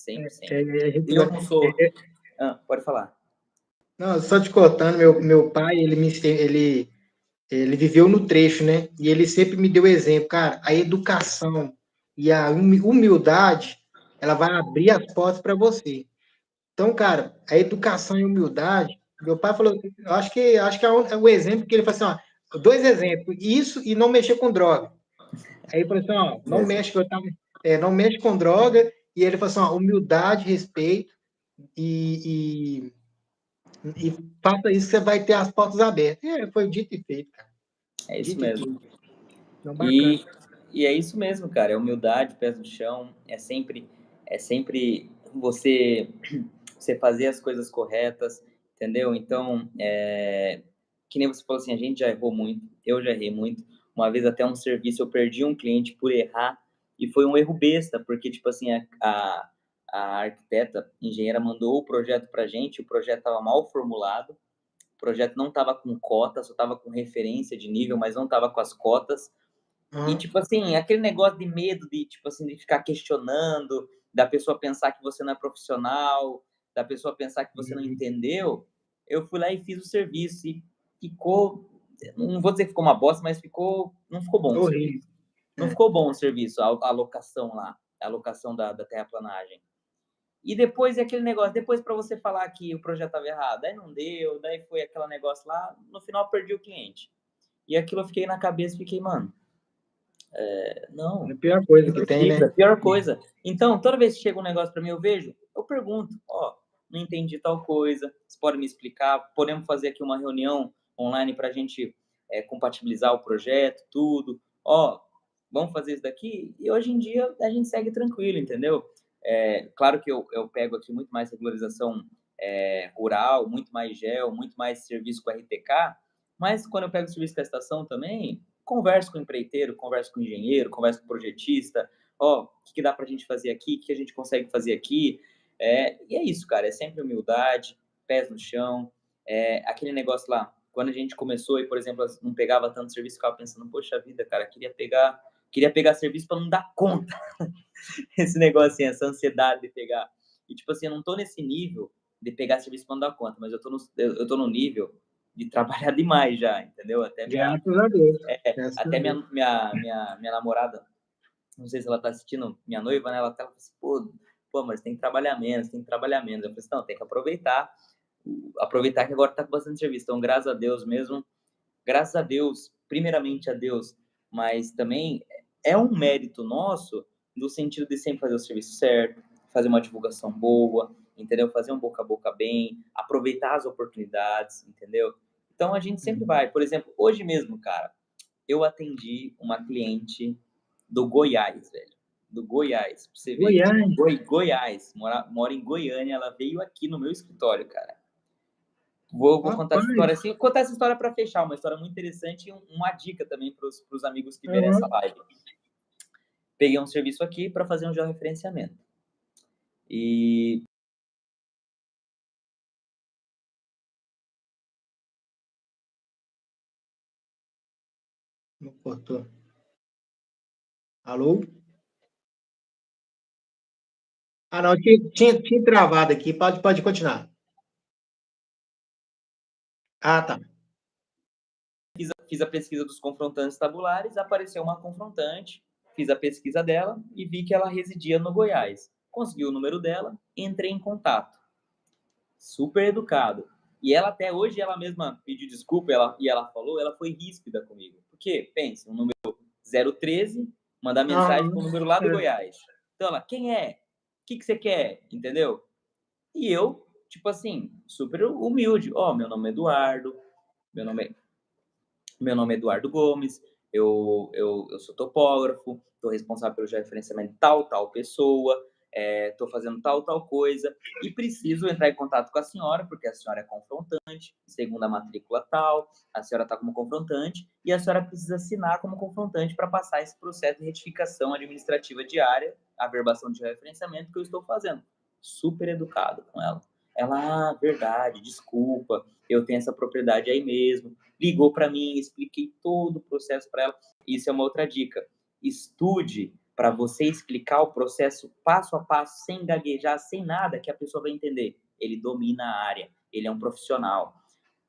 Eu não sou... pode falar. Não, só te cortando, meu pai, ele viveu no trecho, né? E ele sempre me deu exemplo, cara, a educação e a humildade, ela vai abrir as portas para você. Então, cara, a educação e a humildade, meu pai falou, acho que é o exemplo que ele falou assim, ó, 2 exemplos, isso e não mexer com droga. Aí ele falou assim, ó, não mexe com droga, e ele falou assim, ó, humildade, respeito, e faça isso, você vai ter as portas abertas. Foi dito e feito, cara. É isso Dito e mesmo. feito. Então, bacana. E, e é isso mesmo, cara. É humildade, pés no chão. É sempre você, você fazer as coisas corretas, entendeu? Então, que nem você falou assim, a gente já errou muito. Eu já errei muito. Uma vez até um serviço, eu perdi um cliente por errar. E foi um erro besta, porque, tipo assim, a arquiteta, engenheira, mandou o projeto pra gente. O projeto estava mal formulado. O projeto não estava com cota, só estava com referência de nível, mas não estava com as cotas. E, Aham. tipo assim, aquele negócio de medo de, tipo assim, de ficar questionando, da pessoa pensar que você não é profissional, da pessoa pensar que você não Uhum. entendeu, eu fui lá e fiz o serviço e ficou, não vou dizer que ficou uma bosta, mas não ficou bom o Horrível. serviço. Não É. ficou bom o serviço, a locação lá, a locação da terraplanagem. E depois é aquele negócio, depois para você falar que o projeto estava errado, aí não deu, daí foi aquele negócio lá, no final perdi o cliente. E aquilo eu fiquei na cabeça, fiquei, mano, É não, a pior coisa que não tem, fica, né? a pior coisa. Então, toda vez que chega um negócio para mim, eu vejo, eu pergunto, ó, não entendi tal coisa, você pode me explicar? Podemos fazer aqui uma reunião online para a gente compatibilizar o projeto, tudo. Ó, vamos fazer isso daqui? E hoje em dia a gente segue tranquilo, entendeu? Claro que eu pego aqui muito mais regularização rural, muito mais gel, muito mais serviço com RTK, mas quando eu pego o serviço com a estação também, converso com o empreiteiro, converso com o engenheiro, converso com o projetista, ó, o que dá para a gente fazer aqui, o que a gente consegue fazer aqui. E é isso, cara, é sempre humildade, pés no chão, aquele negócio lá, quando a gente começou e, por exemplo, não pegava tanto serviço, ficava pensando, poxa vida, cara, queria pegar serviço para não dar conta, esse negócio assim, essa ansiedade de pegar. E, tipo assim, eu não tô nesse nível de pegar serviço para não dar conta, mas eu tô no nível de trabalhar demais já, entendeu? Até minha, Graças a Deus. é, Graças a até minha, Deus. minha, minha, minha namorada, não sei se ela tá assistindo, minha noiva, né? Ela fala assim, pô, mas tem que trabalhar menos, tem que trabalhar menos. Eu falei assim, não, tem que aproveitar que agora tá com bastante serviço. Então, graças a Deus mesmo, graças a Deus, primeiramente a Deus, mas também é um mérito nosso no sentido de sempre fazer o serviço certo, fazer uma divulgação boa, entendeu? Fazer um boca a boca bem, aproveitar as oportunidades, entendeu? Então a gente sempre Uhum. vai. Por exemplo, hoje mesmo, cara, eu atendi uma cliente do Goiás, velho. Do Goiás, pra você ver. Goiânia. Goiás, mora em Goiânia, ela veio aqui no meu escritório, cara. Vou contar essa Rapaz. história assim, vou contar essa história para fechar, uma história muito interessante e uma dica também para os amigos que verem essa Aham. live. Peguei um serviço aqui para fazer um georreferenciamento. E Não cortou. Alô? Ah, não, tinha travado aqui. Pode continuar. Ah, tá. fiz a pesquisa dos confrontantes tabulares, apareceu uma confrontante, fiz a pesquisa dela e vi que ela residia no Goiás. Consegui o número dela, entrei em contato. Super educado. E ela até hoje, ela mesma pediu desculpa ela falou, ela foi ríspida comigo. Porque, pense, um número 013, mandar mensagem com o Aham. número lá do É. Goiás. Então ela, quem é? O que você quer? Entendeu? E eu, tipo assim, super humilde. Ó, meu nome é Eduardo, meu nome é meu nome é Eduardo Gomes, eu sou topógrafo, estou responsável pelo georreferenciamento de tal pessoa, estou fazendo tal coisa, e preciso entrar em contato com a senhora, porque a senhora é confrontante, segundo a matrícula tal, a senhora está como confrontante, e a senhora precisa assinar como confrontante para passar esse processo de retificação administrativa diária, a averbação de georreferenciamento que eu estou fazendo. Super educado com ela. Ela, verdade, desculpa, eu tenho essa propriedade aí mesmo, ligou para mim, expliquei todo o processo para ela. Isso é uma outra dica. Estude para você explicar o processo passo a passo, sem gaguejar, sem nada, que a pessoa vai entender. Ele domina a área, ele é um profissional.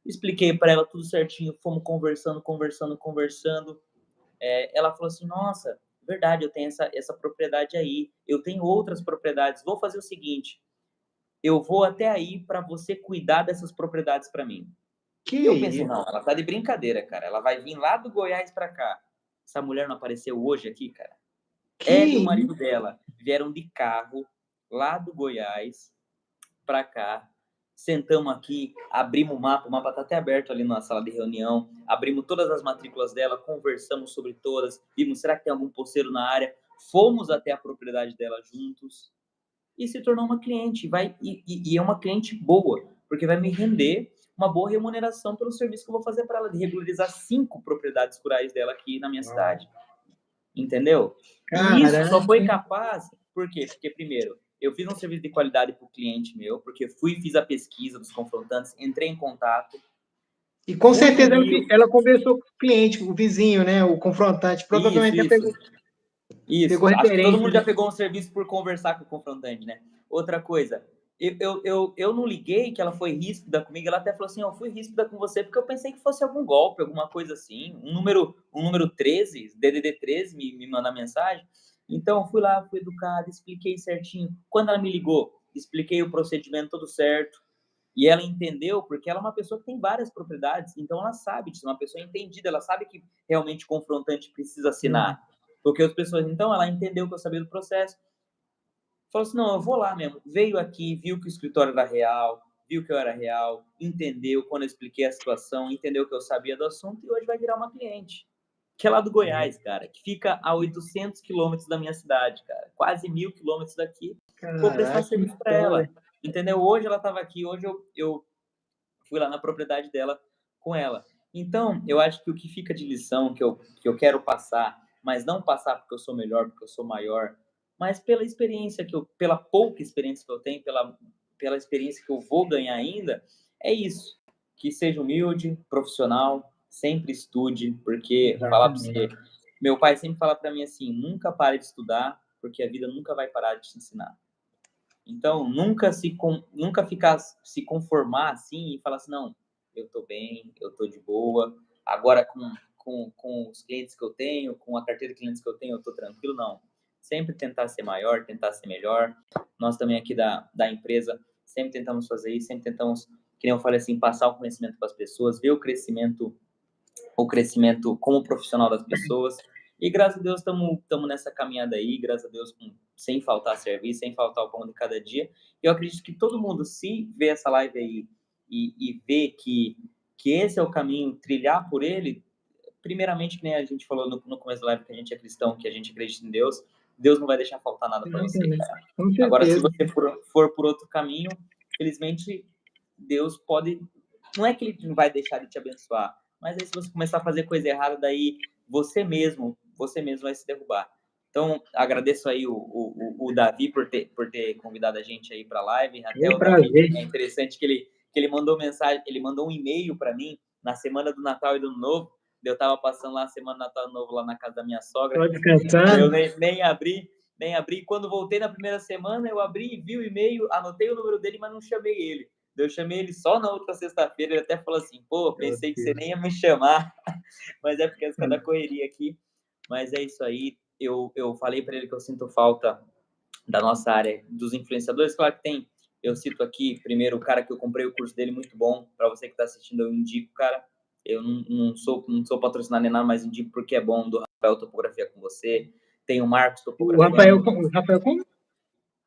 Expliquei para ela tudo certinho, fomos conversando. Ela falou assim: Nossa, verdade, eu tenho essa propriedade aí, eu tenho outras propriedades. Vou fazer o seguinte: eu vou até aí para você cuidar dessas propriedades para mim. Que E eu pensei, isso? não, ela tá de brincadeira, cara. Ela vai vir lá do Goiás pra cá. Essa mulher não apareceu hoje aqui, cara. Que Ela e o isso? marido dela vieram de carro lá do Goiás pra cá. sentamos aqui, abrimos o mapa tá até aberto ali na sala de reunião, abrimos todas as matrículas dela, conversamos sobre todas, vimos, será que tem algum poceiro na área? Fomos até a propriedade dela juntos e se tornou uma cliente, e é uma cliente boa, porque vai me render uma boa remuneração pelo serviço que eu vou fazer para ela, de regularizar 5 propriedades rurais dela aqui na minha cidade. Entendeu? E isso só foi capaz, por quê? Porque, primeiro, eu fiz um serviço de qualidade para o cliente meu, porque fiz a pesquisa dos confrontantes, entrei em contato. E com certeza ela conversou com o cliente, o vizinho, né? O confrontante. Provavelmente isso. Pegou Acho que todo mundo já né? pegou um serviço por conversar com o confrontante, né? Outra coisa, eu não liguei que ela foi ríspida comigo, ela até falou assim, eu fui ríspida com você porque eu pensei que fosse algum golpe, alguma coisa assim, um número 13, DDD 13 me mandar mensagem. Então, fui lá, fui educada, expliquei certinho. Quando ela me ligou, expliquei o procedimento todo certo. E ela entendeu, porque ela é uma pessoa que tem várias propriedades, então ela sabe disso, uma pessoa entendida, ela sabe que realmente o confrontante precisa assinar. Porque as pessoas, então, ela entendeu que eu sabia do processo. Falou assim, não, eu vou lá mesmo. Veio aqui, viu que o escritório era real, viu que eu era real, entendeu quando eu expliquei a situação, entendeu que eu sabia do assunto e hoje vai virar uma cliente. Que é lá do Goiás, cara, que fica a 800 quilômetros da minha cidade, cara. Quase 1.000 quilômetros daqui. Vou prestar serviço para ela. Entendeu? Hoje ela estava aqui, hoje eu fui lá na propriedade dela com ela. Então, eu acho que o que fica de lição que eu quero passar, mas não passar porque eu sou melhor, porque eu sou maior, mas pela experiência pela pouca experiência que eu tenho, pela experiência que eu vou ganhar ainda, é isso. Que seja humilde, profissional, sempre estude, porque falar para você, meu pai sempre fala para mim assim, nunca pare de estudar, porque a vida nunca vai parar de te ensinar. Então, nunca ficar se conformar assim e falar assim, não, eu tô bem, eu tô de boa, agora com os clientes que eu tenho, com a carteira de clientes que eu tenho, eu tô tranquilo, não. Sempre tentar ser maior, tentar ser melhor. Nós também aqui da empresa sempre tentamos fazer isso, sempre tentamos, que nem eu falei assim, passar o conhecimento para as pessoas, ver o crescimento como profissional das pessoas. E graças a Deus estamos nessa caminhada aí, graças a Deus sem faltar serviço, sem faltar o pão de cada dia. Eu acredito que todo mundo, se vê essa live aí e vê que esse é o caminho, trilhar por ele, primeiramente, que nem a gente falou no começo da live, que a gente é cristão, que a gente acredita em Deus, Deus não vai deixar faltar nada para você, cara. Agora, se você for por outro caminho, felizmente, Deus pode... Não é que ele não vai deixar de te abençoar, mas aí se você começar a fazer coisa errada, daí você mesmo vai se derrubar. Então, agradeço aí o Davi por ter convidado a gente aí para a live. Até o Davi, é interessante que ele mandou mensagem, ele mandou um e-mail para mim na semana do Natal e do Ano Novo. Eu tava passando lá a semana do Natal e Novo lá na casa da minha sogra. Eu nem abri. Quando voltei na primeira semana, eu abri, vi o e-mail, anotei o número dele, mas não chamei ele. Eu chamei ele só na outra sexta-feira, ele até falou assim, pô, pensei que você nem ia me chamar, mas é porque é da correria aqui. Mas é isso aí, eu falei para ele que eu sinto falta da nossa área dos influenciadores, claro que tem, eu cito aqui, primeiro, o cara que eu comprei o curso dele, muito bom, para você que está assistindo, eu indico, cara, eu não sou patrocinado nem nada, mas indico porque é bom, do Rafael Topografia com você, tem o Marcos Topografia. O Rafael como?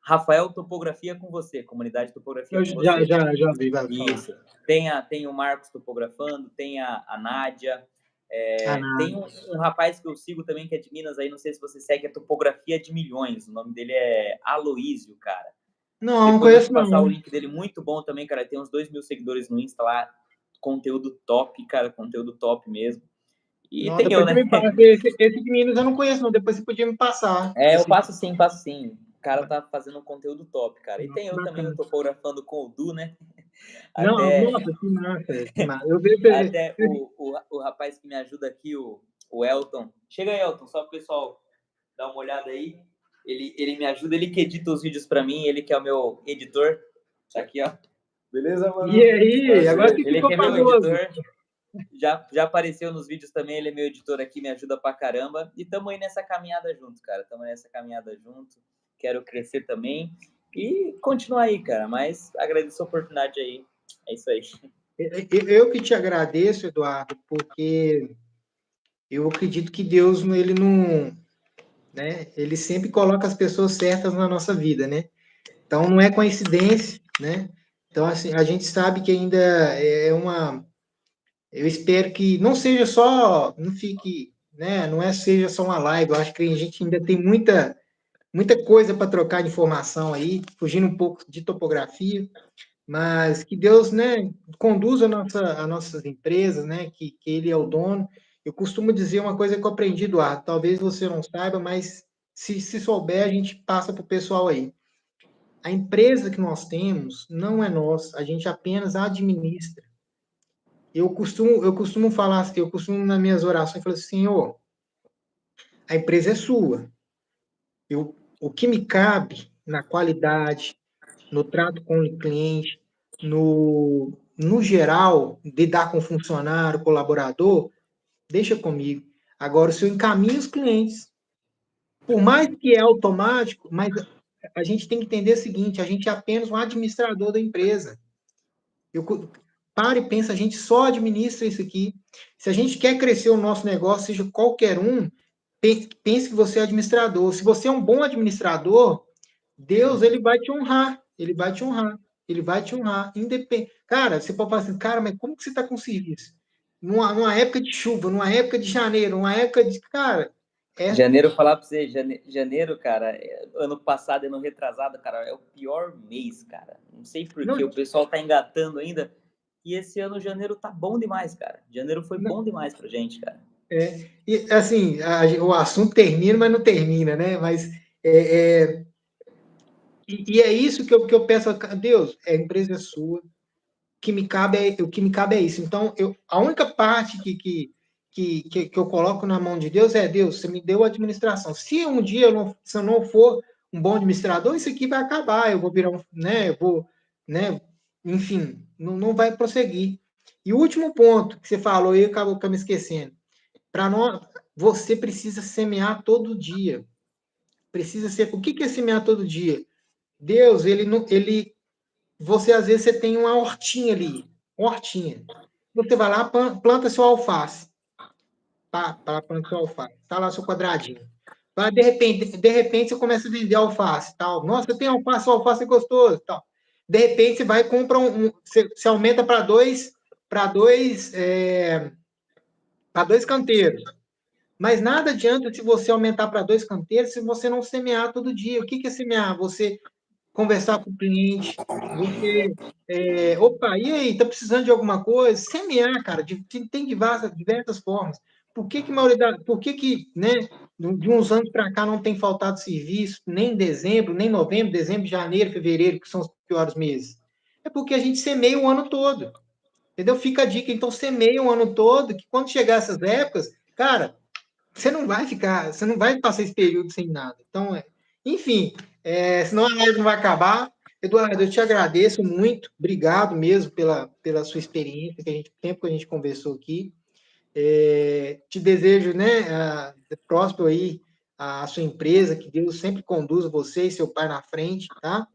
Rafael Topografia com você, Comunidade Topografia com você. Já vi, vai isso. Tem o Marcos Topografando, tem a Nádia, tem um rapaz que eu sigo também, que é de Minas, aí não sei se você segue, é Topografia de Milhões, o nome dele é Aloísio, cara. Não conheço não. Depois eu vou passar o link dele, muito bom também, cara, tem uns 2.000 seguidores no Insta lá, conteúdo top, cara, conteúdo top mesmo. E não, tem eu, né? Esse de Minas eu não conheço não, depois você podia me passar. Eu passo sim. O cara tá fazendo um conteúdo top, cara. E tem eu também, eu topografando com o Du, né? Nossa, que massa. Eu vejo... Até o rapaz que me ajuda aqui, o Elton. Chega aí, Elton, só pro pessoal dar uma olhada aí. Ele me ajuda, ele que edita os vídeos pra mim, ele que é o meu editor. Tá aqui, ó. Beleza, mano? E aí? Agora que ficou famoso. Já apareceu nos vídeos também, ele é meu editor aqui, me ajuda pra caramba. E tamo aí nessa caminhada junto, cara. Quero crescer também e continuar aí, cara. Mas agradeço a oportunidade aí. É isso aí. Eu que te agradeço, Eduardo, porque eu acredito que Deus, ele não... né? Ele sempre coloca as pessoas certas na nossa vida, né? Então, não é coincidência, né? Então, assim, a gente sabe que ainda é uma... Eu espero que não seja só, não fique, né? Não seja só uma live. Eu acho que a gente ainda tem muita coisa para trocar de informação aí, fugindo um pouco de topografia, mas que Deus, né, conduza as nossas empresas, né? Que Ele é o dono. Eu costumo dizer uma coisa que eu aprendi, Eduardo. Talvez você não saiba, mas se souber, a gente passa para o pessoal aí. A empresa que nós temos não é nossa, a gente apenas administra. Eu costumo falar, eu costumo nas minhas orações falar assim, Senhor, a empresa é sua. O que me cabe na qualidade, no trato com o cliente, no geral, lidar com funcionário, colaborador, deixa comigo. Agora, se eu encaminho os clientes, por mais que é automático, mas a gente tem que entender o seguinte, a gente é apenas um administrador da empresa. Eu, para e pensa, a gente só administra isso aqui. Se a gente quer crescer o nosso negócio, seja qualquer um, pense que você é administrador. Se você é um bom administrador, Deus, ele vai te honrar. Ele vai te honrar. Ele vai te honrar. Independente. Cara, você pode falar assim, cara, mas como que você está com serviço? Numa época de chuva, numa época de janeiro, numa época de. Cara, Janeiro, falar pra você, janeiro, cara, ano passado, ano retrasado, cara, é o pior mês, cara. Não sei por não, que o pessoal tá engatando ainda. E esse ano, janeiro, tá bom demais, cara. Janeiro foi não, bom demais pra gente, cara. e assim, o assunto termina, mas não termina, né? Mas é, e é isso que eu peço a Deus, a empresa é sua, o que me cabe é isso. Então, a única parte que eu coloco na mão de Deus é, Deus, você me deu a administração. Se um dia se eu não for um bom administrador, isso aqui vai acabar, eu vou virar né, eu vou, né, enfim, não vai prosseguir. E o último ponto que você falou aí, acabou me esquecendo. Para nós, você precisa semear todo dia. Precisa ser. O que é semear todo dia? Deus, você às vezes você tem uma hortinha ali, uma hortinha. Você vai lá, planta seu alface. Planta seu alface. Tá lá seu quadradinho. Vai, de repente você começa a vender alface, tal. Nossa, eu tenho alface, o alface é gostoso, tal. De repente você vai e compra você aumenta para dois canteiros. Mas nada adianta se você aumentar para 2 canteiros se você não semear todo dia. O que é semear? Você conversar com o cliente, você, opa, e aí, tá precisando de alguma coisa? Semear, cara, tem diversas formas. Por que, né, de uns anos para cá não tem faltado serviço, nem em dezembro, nem novembro, dezembro, janeiro, fevereiro, que são os piores meses? É porque a gente semeia o ano todo, entendeu? Fica a dica, então semeia o ano todo, que quando chegar essas épocas, cara, você não vai passar esse período sem nada. Então, enfim, senão a live não vai acabar. Eduardo, eu te agradeço muito, obrigado mesmo pela sua experiência, tempo que a gente conversou aqui. Te desejo, né, próspero aí a sua empresa, que Deus sempre conduza você e seu pai na frente, tá?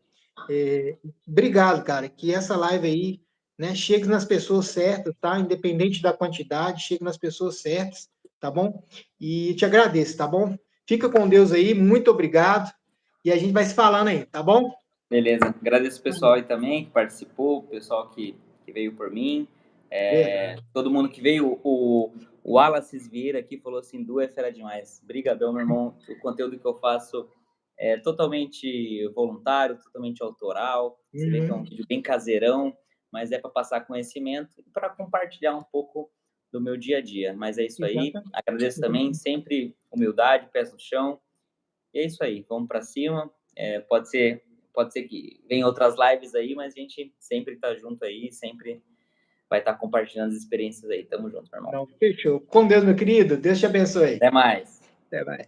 Obrigado, cara, que essa live aí, né, chegue nas pessoas certas, tá? Independente da quantidade, chegue nas pessoas certas, tá bom? E te agradeço, tá bom? Fica com Deus aí, muito obrigado. E a gente vai se falando aí, tá bom? Beleza. Agradeço o pessoal aí também que participou, o pessoal que veio por mim. Verdade. Todo mundo que veio. O Wallace Vieira aqui falou assim: Du é fera demais. Brigadão, meu irmão. O conteúdo que eu faço é totalmente voluntário, totalmente autoral. Você vê que é um vídeo bem caseirão, mas é para passar conhecimento e para compartilhar um pouco do meu dia a dia. Mas é isso aí. Exatamente. Agradeço também, sempre humildade, pés no chão. E é isso aí. Vamos para cima. Pode ser que venham outras lives aí, mas a gente sempre tá junto aí, sempre vai estar compartilhando as experiências aí. Tamo junto, meu irmão. Não, fechou. Com Deus, meu querido. Deus te abençoe. Até mais. Até mais.